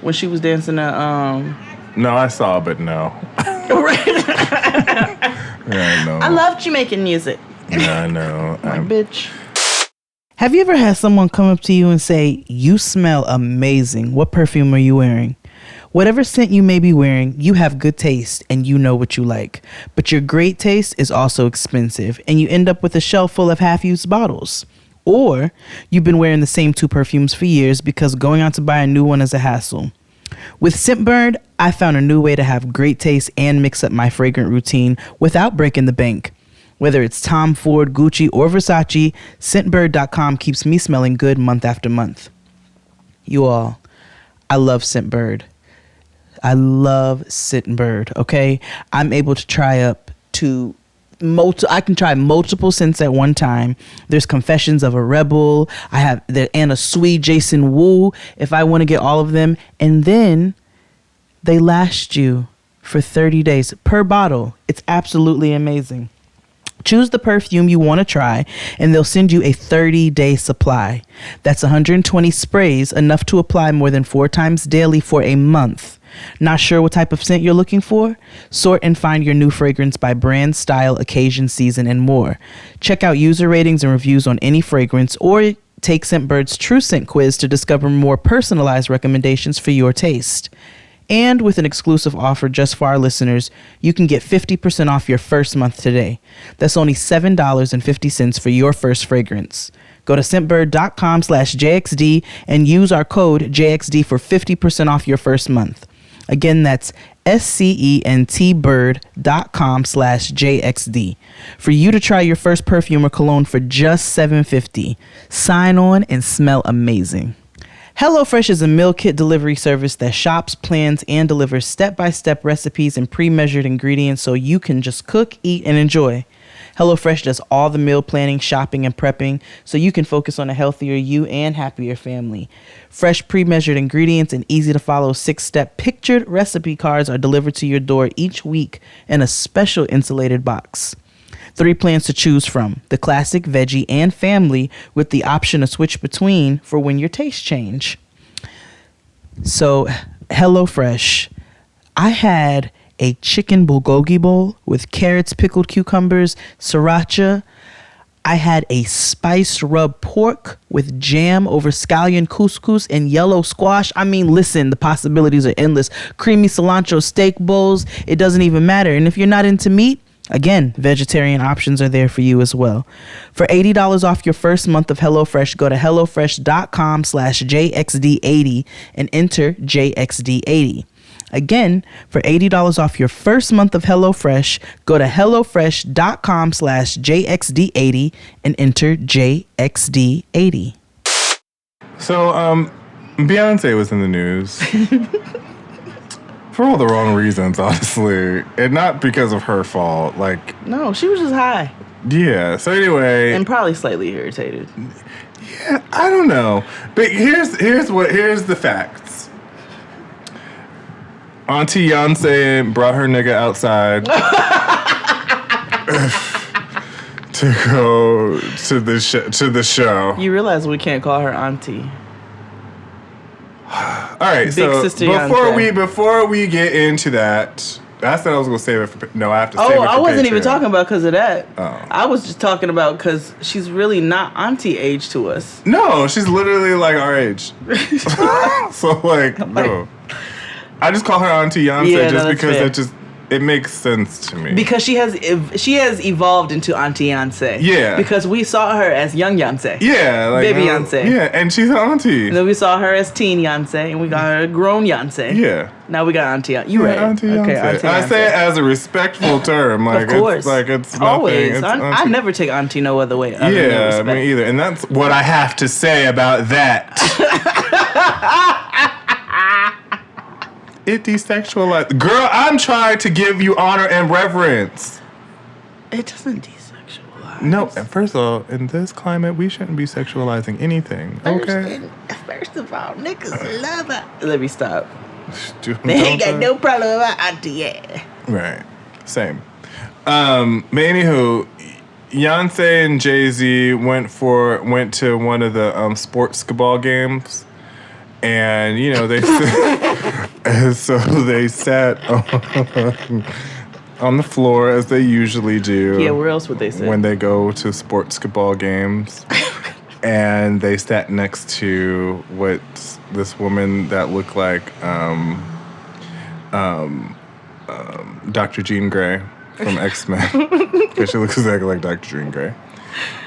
When she was dancing to No, I saw, but no. Yeah, no. I love Jamaican music. Yeah, I know. Bitch. Have you ever had someone come up to you and say, "You smell amazing. What perfume are you wearing?" Whatever scent you may be wearing, you have good taste and you know what you like. But your great taste is also expensive and you end up with a shelf full of half-used bottles. Or you've been wearing the same 2 perfumes for years because going out to buy a new one is a hassle. With Scentbird, I found a new way to have great taste and mix up my fragrant routine without breaking the bank. Whether it's Tom Ford, Gucci, or Versace, Scentbird.com keeps me smelling good month after month. You all, I love Scentbird. I love Scentbird, okay? I'm able to try up to I can try multiple scents at one time. There's Confessions of a Rebel. I have the Anna Sui, Jason Wu, if I want to get all of them. And then they last you for 30 days per bottle. It's absolutely amazing. Choose the perfume you want to try, and they'll send you a 30-day supply. That's 120 sprays, enough to apply more than 4 times daily for a month. Not sure what type of scent you're looking for? Sort and find your new fragrance by brand, style, occasion, season, and more. Check out user ratings and reviews on any fragrance, or take Scentbird's True Scent quiz to discover more personalized recommendations for your taste. And with an exclusive offer just for our listeners, you can get 50% off your first month today. That's only $7.50 for your first fragrance. Go to Scentbird.com/JXD and use our code JXD for 50% off your first month. Again, that's SCENTBird.com/JXD for you to try your first perfume or cologne for just $7.50. Sign on and smell amazing. HelloFresh is a meal kit delivery service that shops, plans, and delivers step-by-step recipes and pre-measured ingredients so you can just cook, eat, and enjoy. HelloFresh does all the meal planning, shopping, and prepping so you can focus on a healthier you and happier family. Fresh pre-measured ingredients and easy-to-follow 6-step pictured recipe cards are delivered to your door each week in a special insulated box. 3 plans to choose from: the classic, veggie, and family, with the option to switch between for when your tastes change. So, HelloFresh, I had a chicken bulgogi bowl with carrots, pickled cucumbers, sriracha. I had a spiced rub pork with jam over scallion couscous and yellow squash. I mean, listen, the possibilities are endless. Creamy cilantro steak bowls, it doesn't even matter. And if you're not into meat, again, vegetarian options are there for you as well. For $80 off your first month of HelloFresh, go to HelloFresh.com/JXD80 and enter JXD80. Again, for $80 off your first month of HelloFresh, go to HelloFresh.com/JXD80 and enter JXD80. So, Beyonce was in the news. For all the wrong reasons, honestly. And not because of her fault. Like, No, she was just high. Yeah. So anyway. And probably slightly irritated. Yeah, I don't know. But here's the facts. Auntie Beyonce brought her nigga outside to go to the show. You realize we can't call her auntie. All right, Big so sister before we get into that, I said I was gonna save it for. No, I have to save it for I wasn't even Patreon. talking about because of that. Oh. I was just talking about because she's really not auntie age to us. No, she's literally like our age. So like, no. I just call her Auntie Beyonce just because it makes sense to me. Because she has evolved into Auntie Beyonce. Yeah. Because we saw her as young Beyonce. Yeah, like baby Beyonce. Yeah, and she's an auntie. And then we saw her as teen Beyonce, and we got her grown Beyonce. Yeah. Now we got Auntie. You right? Auntie okay, Beyonce. Auntie I Beyonce. say it as a respectful term. Like, of course. It's nothing. Always. It's I never take Auntie no other way. Other than yeah, respect. me either. And that's what I have to say about that. It desexualized. Girl, I'm trying to give you honor and reverence. It doesn't desexualize. No, first of all, in this climate, we shouldn't be sexualizing anything. Okay? First of all, niggas love her. Let me stop. They They ain't got no problem about Auntie yet. Right. Same. But anywho, Beyonce and Jay-Z went to one of the sports ball games. And, you know, they sat on the floor as they usually do. Yeah, where else would they sit? When they go to sports ball games. And they sat next to this woman that looked like Dr. Jean Grey from X-Men. Because she looks exactly like Dr. Jean Grey.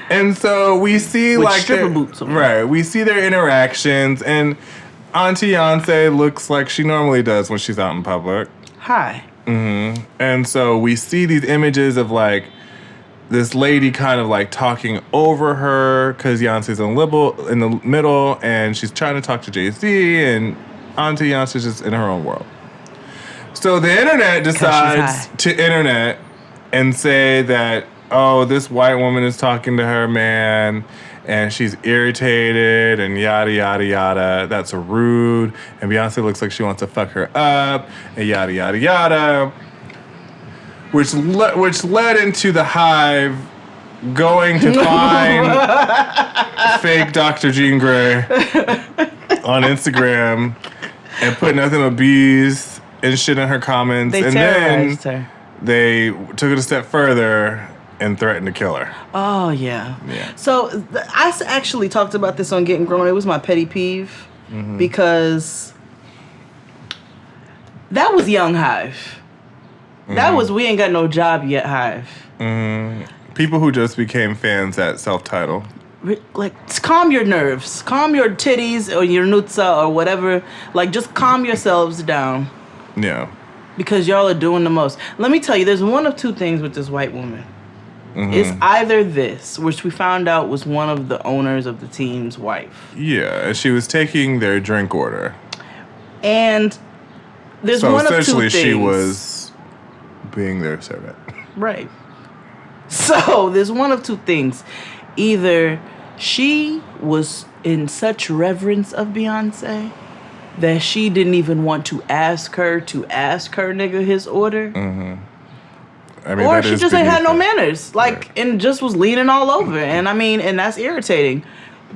And so we see with stripper boots on. Right. We see their interactions, and Auntie Beyonce looks like she normally does when she's out in public. Hi. Mm-hmm. And so we see these images of like this lady kind of like talking over her because Beyonce's in the middle, and she's trying to talk to Jay-Z, and Auntie Beyonce's just in her own world. So the internet decides to internet and say that, oh, this white woman is talking to her man, and she's irritated, and yada, yada, yada. That's rude. And Beyonce looks like she wants to fuck her up, and yada, yada, yada. Which led into the Hive going to find fake Dr. Jean Grey on Instagram and put nothing but bees and shit in her comments. They terrorized her. They took it a step further and threatened to kill her. Oh, yeah. So I actually talked about this on Getting Grown. It was my petty peeve because that was young Hive. That was we ain't got no job yet Hive. People who just became fans at self-titled. Like, calm your nerves. Calm your titties or your nutsa or whatever. Like, just calm yourselves down. Yeah. Because y'all are doing the most. Let me tell you, there's one of two things with this white woman. It's either this, which we found out was one of the owners of the team's wife. Yeah, and she was taking their drink order. And there's so one of two essentially things. She was being their servant. Right. So there's one of two things. Either she was in such reverence of Beyonce that she didn't even want to ask her nigga his order. I mean, or she just ain't had no manners. And just was leaning all over. And I mean, and that's irritating.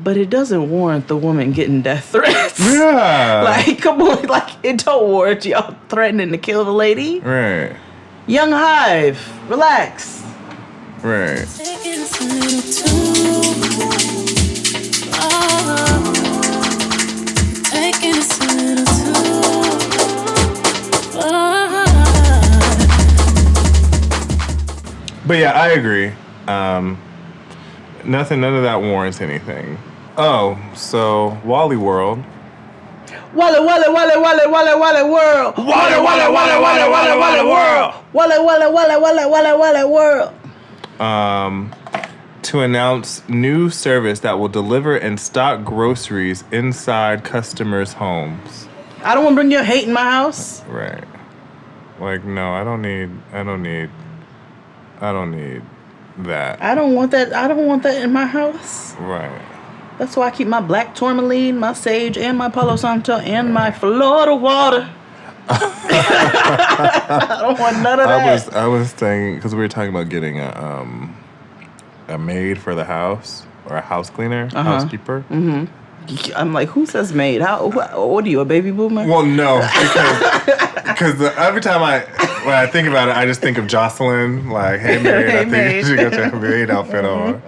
But it doesn't warrant the woman getting death threats. Yeah. Like, come on. Like, it don't warrant y'all threatening to kill the lady. Right. Young Hive, relax. Right. But yeah, I agree. None of that warrants anything. Oh, so Wally World. Wally world. Wally world. Wally world. To announce new service that will deliver and stock groceries inside customers' homes. I don't want to bring your hate in my house. Right. Like, no, I don't need that. I don't want that in my house. Right. That's why I keep my black tourmaline, my sage, and my Palo Santo, and my Florida water. I don't want none of that. I was saying, because we were talking about getting a maid for the house, or a house cleaner, housekeeper. I'm like, who says maid? What are you, a baby boomer? Well, no, because every time when I think about it, I just think of Jocelyn. Like, hey, maid, I think you got your maid outfit on.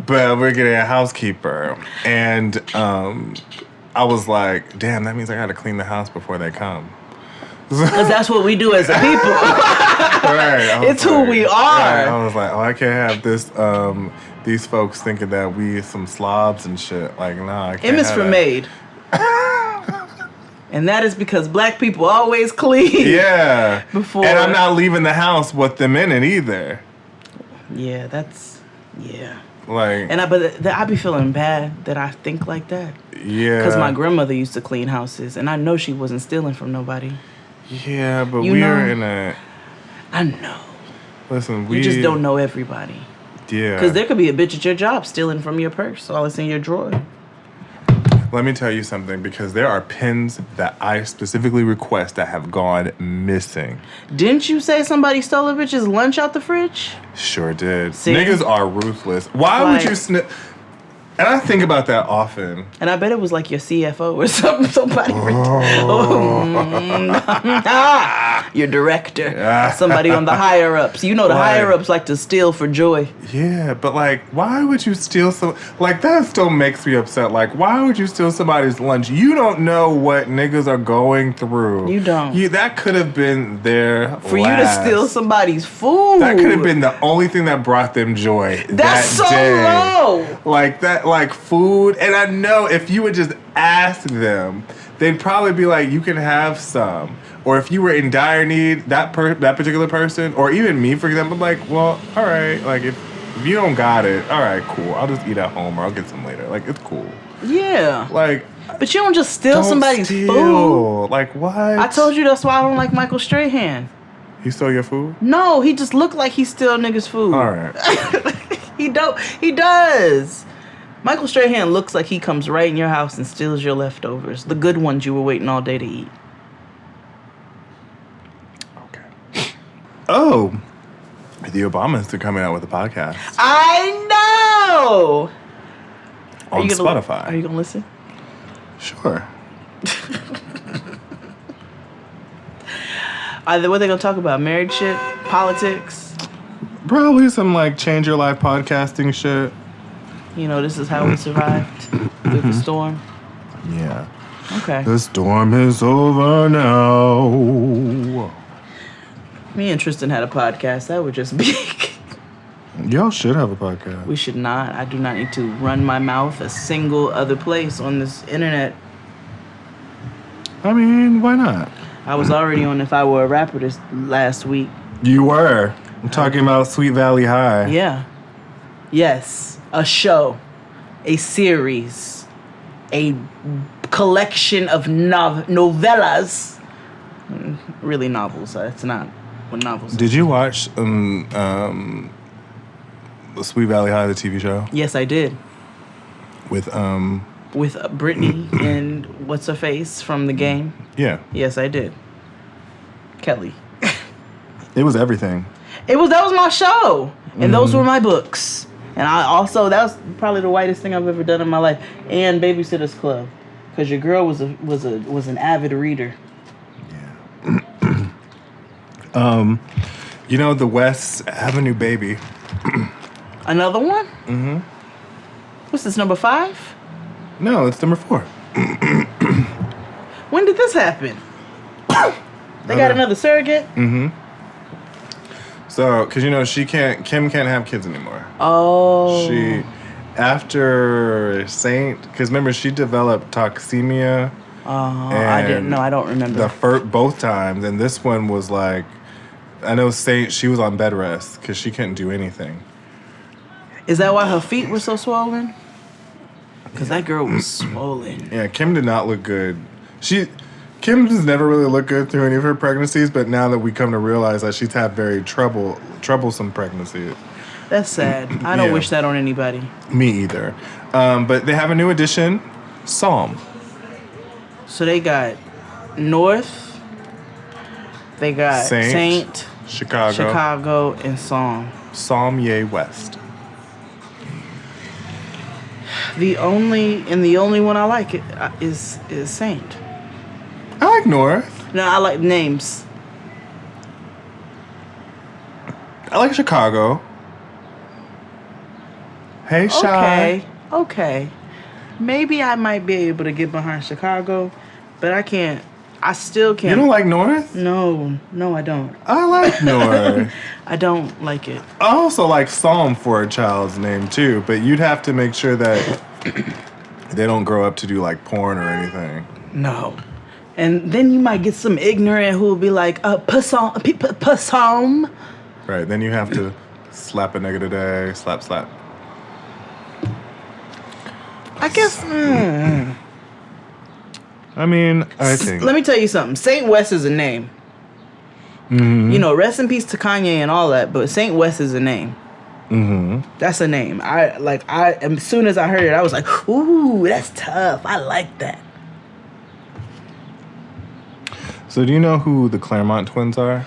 But we're getting a housekeeper. And I was like, damn, that means I got to clean the house before they come. Because that's what we do as a people. Right. It's who we are. Right. I was like, I can't have this. These folks thinking that we some slobs and shit. Like, nah, I can't. M is for maid. And that is because black people always clean. Yeah. Before. And I'm not leaving the house with them in it either. Yeah, yeah. Like. And I be feeling bad that I think like that. Yeah. Because my grandmother used to clean houses, and I know she wasn't stealing from nobody. Yeah, but we're in a. I know. Listen, You just don't know everybody. Yeah. Because there could be a bitch at your job stealing from your purse while it's in your drawer. Let me tell you something, because there are pins that I specifically request that have gone missing. Didn't you say somebody stole a bitch's lunch out the fridge? Sure did. See? Niggas are ruthless. Why would you And I think about that often. And I bet it was like your CFO or something. Somebody. Your director. Somebody on the higher ups. You know the higher ups like to steal for joy. Yeah, but like, why would you steal that still makes me upset. Like, why would you steal somebody's lunch? You don't know what niggas are going through. You don't. That could have been their For you to steal somebody's food. That could have been the only thing that brought them joy. That's so low. Like that, like food. And I know if you would just ask them, they'd probably be like, you can have some. Or if you were in dire need, that particular person, or even me, for example, like, well, all right, like if you don't got it, all right, cool. I'll just eat at home, or I'll get some later. Like, it's cool. Yeah. Like, but you don't just steal somebody's food. Like, what? I told you that's why I don't like Michael Strahan. He stole your food? No, he just looked like he steal niggas' food. All right. He does. Michael Strahan looks like he comes right in your house and steals your leftovers, the good ones you were waiting all day to eat. Okay. Oh, the Obamas are coming out with a podcast. I know. On Spotify. Are you gonna listen? Sure. What are they gonna talk about? Married shit? Politics? Probably some like change your life podcasting shit. You know, this is how we survived through the storm. Yeah. Okay. The storm is over now. Me and Tristan had a podcast. That would just be... Y'all should have a podcast. We should not. I do not need to run my mouth a single other place on this internet. I mean, why not? I was already on If I Were a Rapper this last week. You were. I'm talking about Sweet Valley High. Yeah. Yes, a show, a series, a collection of novellas. Really novels. It's not what novels. Did you watch Sweet Valley High, the TV show? Yes, I did. With Brittany and what's her face from the game? Yeah. Yes, I did. Kelly. It was everything. That was my show, and those were my books. And that was probably the whitest thing I've ever done in my life. And Babysitter's Club, because your girl was an avid reader. Yeah. The West Avenue Baby. Another one? Mm-hmm. What's this, number 5? No, it's number 4. When did this happen? They got another surrogate? Mm-hmm. So, because, Kim can't have kids anymore. Oh. After Saint, because remember, she developed toxemia. I didn't know. I don't remember. Both times. And this one was like, I know Saint, she was on bed rest because she couldn't do anything. Is that why her feet were so swollen? Because that girl was swollen. Yeah, Kim did not look good. Kim has never really looked good through any of her pregnancies, but now that we come to realize that she's had very troublesome pregnancies. That's sad. I don't wish that on anybody. Me either. But they have a new addition, Psalm. So they got North, they got Saint, Chicago, and Psalm. Psalm Yay West. The only one I like is Saint. I like North. No, I like names. I like Chicago. Hey, Shy. Okay. Maybe I might be able to get behind Chicago, but I can't. I still can't. You don't like North? No, I don't. I like North. I don't like it. I also like Psalm for a child's name, too, but you'd have to make sure that they don't grow up to do, like, porn or anything. No. And then you might get some ignorant who will be like, Psalm. Right, then you have to slap a nigga today, slap. I guess. I mean, I think. Let me tell you something. Saint West is a name. Mm-hmm. Rest in peace to Kanye and all that, but Saint West is a name. Mm-hmm. That's a name. As soon as I heard it, I was like, ooh, that's tough. I like that. So do you know who the Claremont twins are?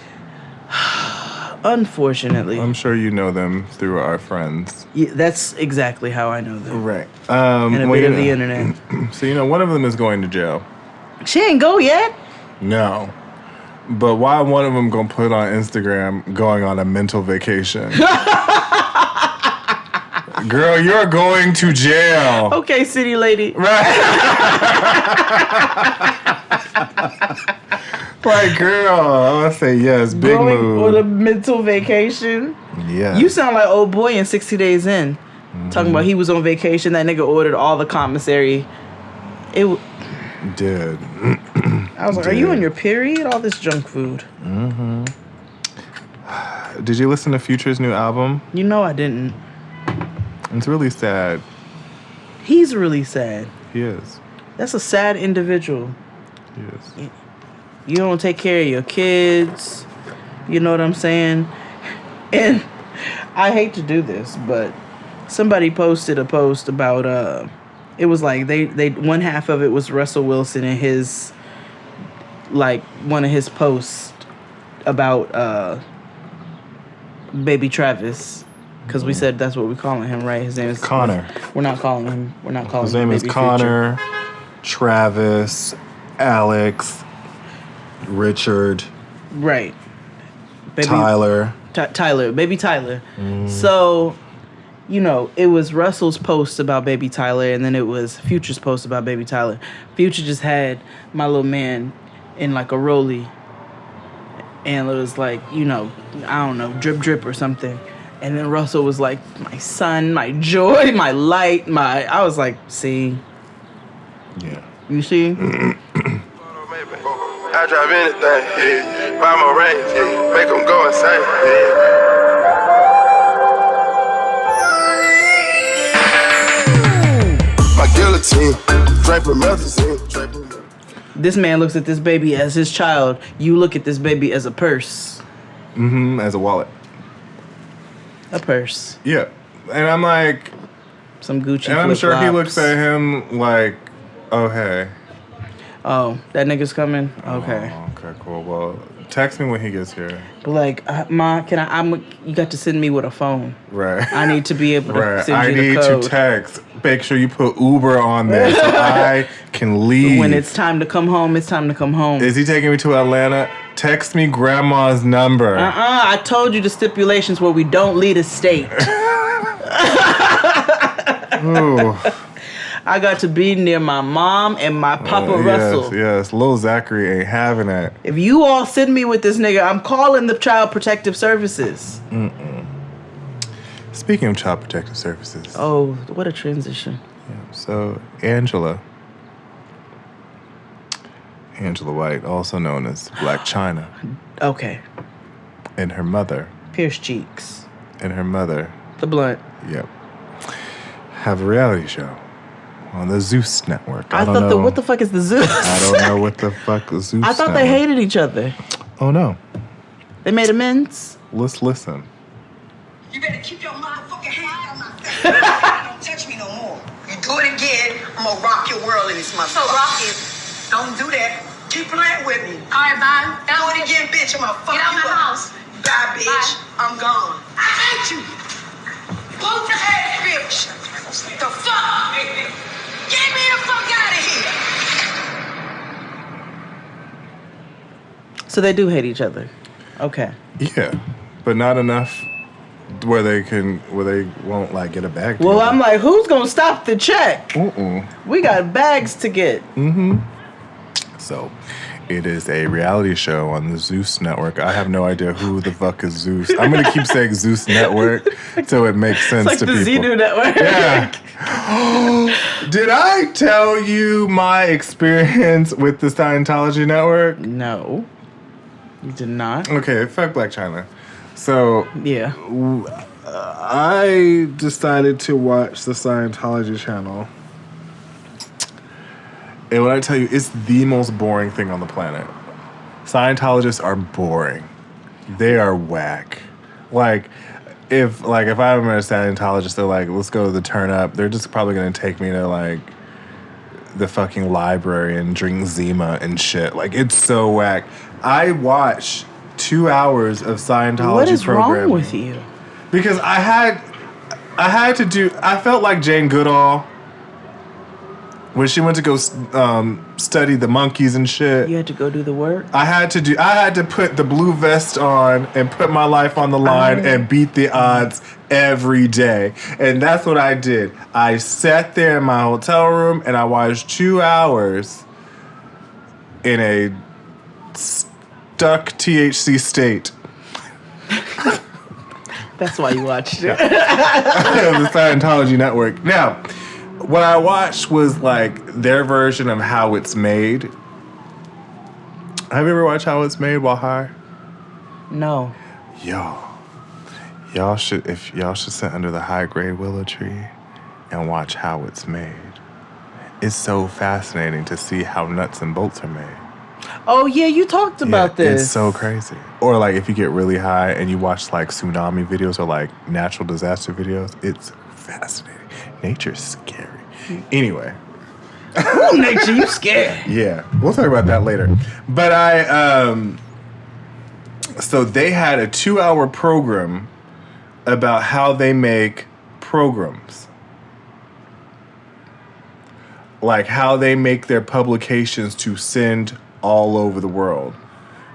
Unfortunately. I'm sure you know them through our friends. Yeah, that's exactly how I know them. Right. And a bit of the internet. So, one of them is going to jail. She ain't go yet? No. But why one of them gonna put on Instagram going on a mental vacation? Girl, you're going to jail. Okay, city lady. Right. Like, girl, I want to say yes. Big going move. on a mental vacation? Yeah. You sound like old boy in 60 Days In. Talking about he was on vacation. That nigga ordered all the commissary. Did. I was like, are you on your period? All this junk food. Mm-hmm. Did you listen to Future's new album? You know I didn't. It's really sad. He's really sad. He is. That's a sad individual. He is. You don't take care of your kids. You know what I'm saying? And I hate to do this, but somebody posted a post about it was like they one half of it was Russell Wilson and his, like, one of his posts about baby Travis, because we said that's what we're calling him, right? His name is Connor. We're not calling him his name is Connor, Travis, Alex, Richard, right? Baby Tyler. Tyler, baby Tyler. So, it was Russell's post about baby Tyler, and then it was Future's post about baby Tyler. Future just had my little man in like a rollie, and it was like, I don't know, drip drip or something. And then Russell was like, my son, my joy, my light, I was like, see? Yeah. You see? I drive anything, buy my range, make them go insane. Guillotine, promethazine. This man looks at this baby as his child. You look at this baby as a purse. Mm-hmm. As a wallet. A purse. Yeah. And I'm like... Some Gucci And I'm flip-flops. sure he looks at him like, oh, hey. Oh, that nigga's coming? Okay. Oh, okay, cool. Well, text me when he gets here. But like, Ma, you got to send me with a phone. Right. I need to be able to send you the I code. need to text. Make sure you put Uber on there so I can leave. When it's time to come home, it's time to come home. Is he taking me to Atlanta? Text me grandma's number. I told you the stipulations where we don't leave the state. Ooh. I got to be near my mom and my Papa Russell. Yes. Lil Zachary ain't having it. If you all send me with this nigga, I'm calling the Child Protective Services. Speaking of Child Protective Services. Oh, what a transition. Yeah, so, Angela White, also known as Black China. Okay. And her mother. Pierce cheeks. And her mother. The blunt. Yep. Have a reality show on the Zeus network. I don't know. What the fuck is the Zeus? I don't know what the fuck the Zeus I thought network. they hated each other. Oh, no. They made amends? Let's listen. You better keep your motherfucking hand on my face. Don't touch me no more. You do it again, I'm gonna rock your world in this motherfucker. So rock it. Don't do that. Keep playing with me. All right, bye. Do it again, bitch. I'm gonna fuck Get out you my up. house. Bye, bitch. Bye. I'm gone. I hate you. Both ass bitch. The fuck? Get me the fuck out of here. So they do hate each other. Okay. Yeah, but not enough where they won't like get a bag. Well, together. I'm like, who's gonna stop the check? Mm-mm. We got bags to get. Mm-hmm. So, it is a reality show on the Zeus network. I have no idea who the fuck is Zeus. I'm gonna keep saying Zeus network so it makes sense It's like to the people. Xenu network. Yeah. Did I tell you my experience with the Scientology network? No, you did not. Okay, fuck Black China. So Yeah. I decided to watch the Scientology channel. And when I tell you, it's the most boring thing on the planet. Scientologists are boring. They are whack. Like if I met a Scientologist, they're like, let's go to the turn up. They're just probably gonna take me to like the fucking library and drink Zima and shit. Like it's so whack. I watched 2 hours of Scientology What is programming. wrong with you? Because I felt like Jane Goodall when she went to go study the monkeys and shit. You had to go do the work? I had to put the blue vest on and put my life on the line and beat the odds every day. And that's what I did. I sat there in my hotel room and I watched 2 hours in a stuck THC state. That's why you watched it. The Scientology network. Now, what I watched was like their version of how it's made. Have you ever watched How It's Made while high? No. Y'all should sit under the high grade willow tree and watch How It's Made. It's so fascinating to see how nuts and bolts are made. Oh, yeah, you talked about this. It's so crazy. Or like if you get really high and you watch like tsunami videos or like natural disaster videos, it's fascinating. Nature's scary. Anyway. Ooh, nature, you scared. Yeah, we'll talk about that later. But so they had a 2-hour program about how they make programs. Like how they make their publications to send all over the world.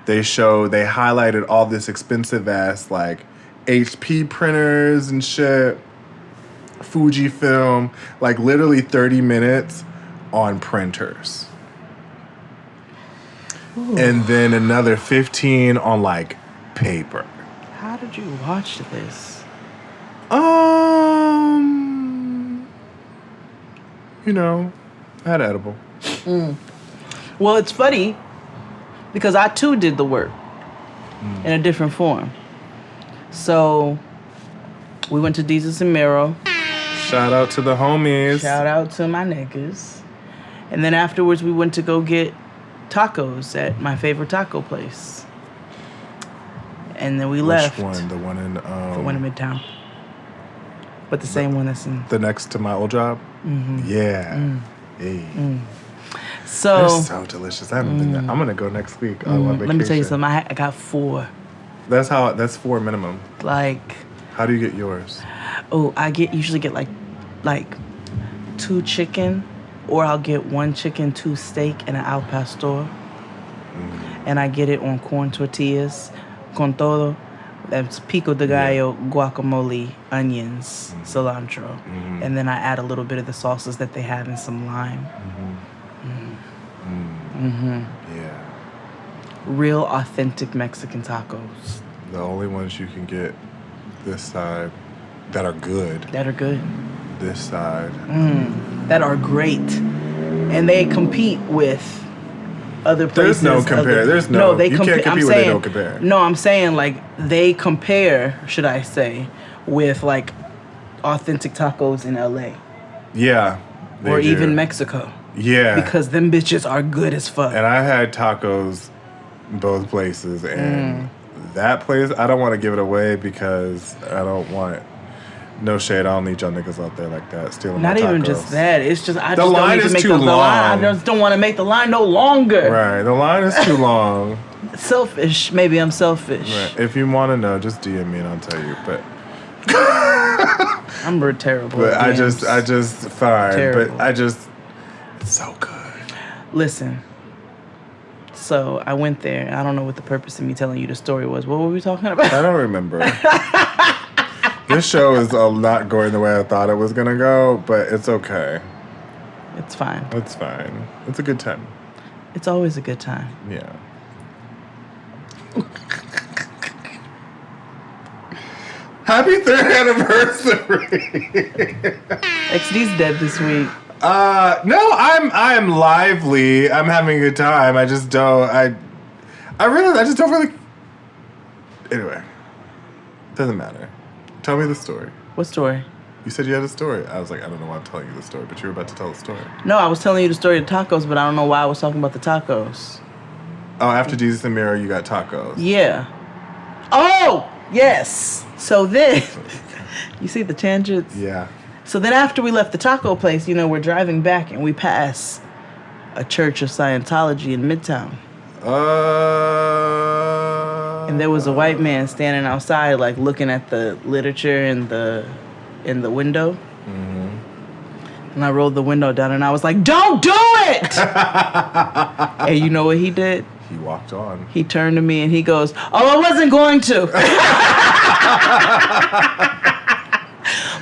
They highlighted all this expensive ass like HP printers and shit, Fujifilm, like literally 30 minutes on printers. Ooh. And then another 15 on like paper. How did you watch this? I had edible. Well, it's funny because I too did the work in a different form. So we went to Jesus and Mero. Shout out to the homies. Shout out to my niggas. And then afterwards, we went to go get tacos at my favorite taco place. And then we left. Which one? The one in... The one in Midtown. But the same one that's in... The next to my old job? Mm-hmm. Yeah. Hey. So... They're so delicious. I haven't been there. I'm going to go next week on vacation. Let me tell you something. I got 4. That's 4 minimum. Like... How do you get yours? Oh, I usually get like 2 chicken, or I'll get 1 chicken, 2 steak, and an al pastor. And I get it on corn tortillas, con todo. That's pico de gallo, guacamole, onions, cilantro. And then I add a little bit of the sauces that they have and some lime. Yeah. Real authentic Mexican tacos. The only ones you can get this side that are good. This side. That are great. And they compete with other places. There's no compare. You can't compete where they don't compare. No, I'm saying like they compare, should I say, with like authentic tacos in LA. Yeah. Or even Mexico. Yeah. Because them bitches are good as fuck. And I had tacos both places, and that place, I don't want to give it away because I don't want no shade. I don't need y'all niggas out there like that stealing my tacos. Not even just that. It's just I the just line don't need is to make too the long. line. I just don't want to make the line no longer. Right. The line is too long. Selfish. Maybe I'm selfish. Right. If you want to know, just DM me and I'll tell you. But I'm terrible. But I just fine. Terrible. But it's so good. Listen. So I went there. I don't know what the purpose of me telling you the story was. What were we talking about? I don't remember. This show is not going the way I thought it was going to go, but it's okay. It's fine. It's fine. It's a good time. It's always a good time. Yeah. Happy 3rd anniversary. XD's dead this week. No, I'm lively. I'm having a good time. I just don't. I just don't really. Anyway, doesn't matter. Tell me the story. What story? You said you had a story. I was like, I don't know why I'm telling you the story, but you were about to tell the story. No, I was telling you the story of tacos, but I don't know why I was talking about the tacos. Oh, after Jesus and Mary, you got tacos. Yeah. Oh, yes. So then, you see the tangents? Yeah. So then after we left the taco place, we're driving back and we pass a church of Scientology in Midtown. And there was a white man standing outside, like looking at the literature in the window. Mm-hmm. And I rolled the window down and I was like, "Don't do it!" And you know what he did? He walked on. He turned to me and he goes, "Oh, I wasn't going to."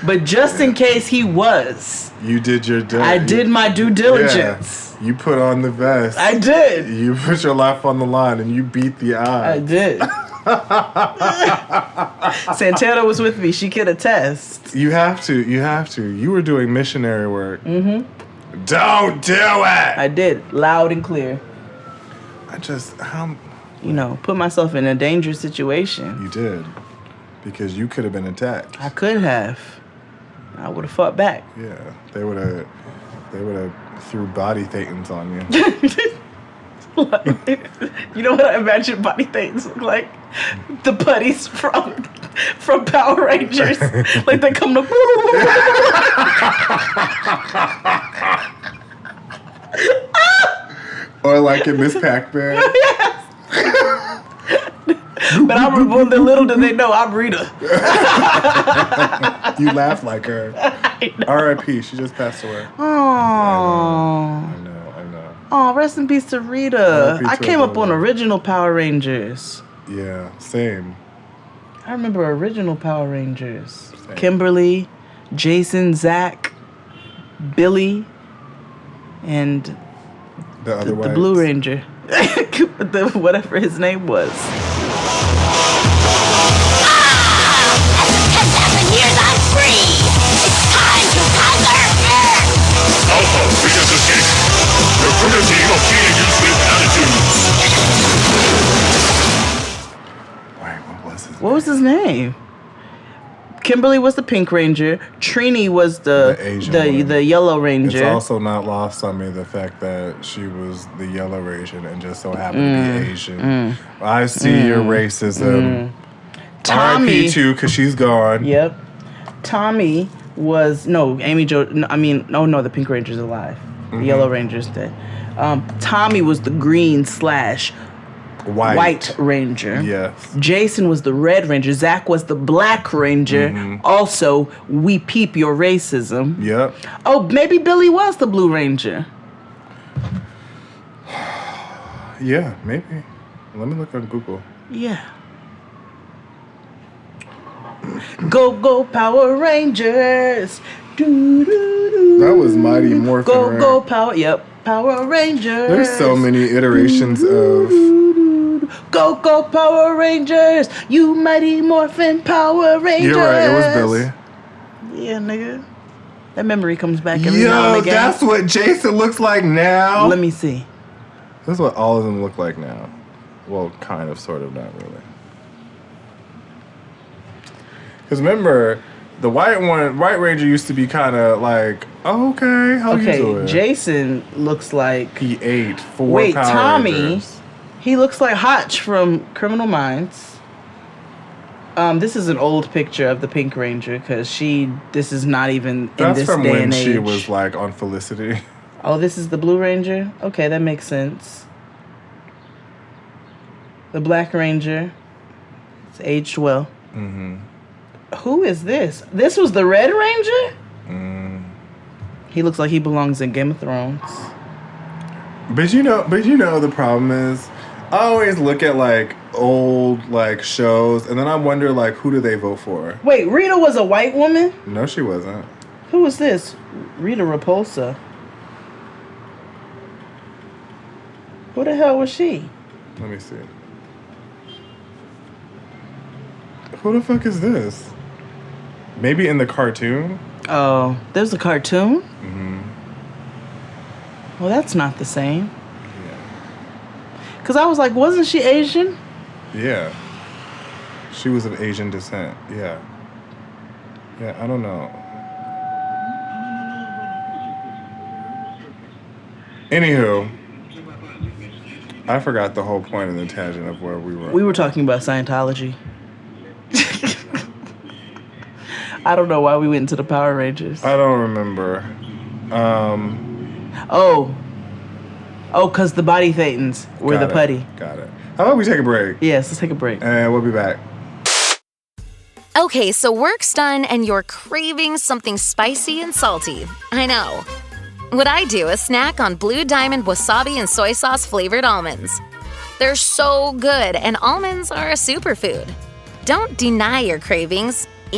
But just in case he was. You did your day. I did my due diligence. Yeah. You put on the vest. I did. You put your life on the line and you beat the odds. I did. Santana was with me. She could attest. You have to. You were doing missionary work. Mm-hmm. Don't do it! I did. Loud and clear. Put myself in a dangerous situation. You did. Because you could have been attacked. I could have. I would have fought back. Yeah. They would have threw body thetans on you. You know what I imagine body thetans look like? The putties from Power Rangers. Like they come to Or like in Miss Pac-Man. Yes. But I remember when little did they know I'm Rita. You laugh like her. R.I.P. She just passed away. Oh. I know. Oh, rest in peace to Rita. I came up on original Power Rangers. Yeah, same. I remember original Power Rangers. Same. Kimberly, Jason, Zach, Billy, and the Blue Ranger. Whatever his name was. Wait, what was his name? Kimberly was the Pink Ranger. Trini was the Asian one. the Yellow Ranger. It's also not lost on me the fact that she was the Yellow Ranger and just so happened to be Asian. I see your racism. Tommy, R.I.P. too, because she's gone. Yep. Tommy was Amy Jo. No, the Pink Ranger's alive. The Yellow Ranger's dead. Tommy was the green / White Ranger. Yes. Jason was the Red Ranger. Zach was the Black Ranger. Also, we peep your racism. Yep. Oh, maybe Billy was the Blue Ranger. Yeah, maybe. Let me look on Google. Yeah. Go Power Rangers. Do, do, do. That was Mighty Morphin. Go Power. Yep. Power Rangers. There's so many iterations of. Go Power Rangers. You Mighty Morphin Power Rangers. You're right. It was Billy. Yeah, nigga. That memory comes back every now and again. That's what Jason looks like now. Let me see. That's what all of them look like now. Well, kind of, sort of, not really. Because remember, the White Ranger used to be kind of like, oh, okay, how you doing? Jason looks like he ate 4 Power Tommy. Rangers. He looks like Hotch from Criminal Minds. This is an old picture of the Pink Ranger because this is not even in this day and age. That's from when she was like on Felicity. Oh, this is the Blue Ranger? Okay, that makes sense. The Black Ranger. It's aged well. Mm-hmm. Who is this? This was the Red Ranger? He looks like he belongs in Game of Thrones. But you know the problem is, I always look at like old like shows and then I wonder like who do they vote for? Wait, Rita was a white woman? No, she wasn't. Who was this? Rita Repulsa. Who the hell was she? Let me see. Who the fuck is this? Maybe in the cartoon? Oh, there's a cartoon? Mm-hmm. Well, that's not the same. Yeah. Because I was like, wasn't she Asian? Yeah. She was of Asian descent. Yeah. Yeah, I don't know. Anywho, I forgot the whole point of the tangent of where we were. We were talking about Scientology. I don't know why we went into the Power Rangers. I don't remember. Because the body thetans were the putty. Got it. How about we take a break? Yes, let's take a break. And we'll be back. Okay, so work's done and you're craving something spicy and salty. I know. What I do is snack on Blue Diamond wasabi and soy sauce flavored almonds. They're so good, and almonds are a superfood. Don't deny your cravings.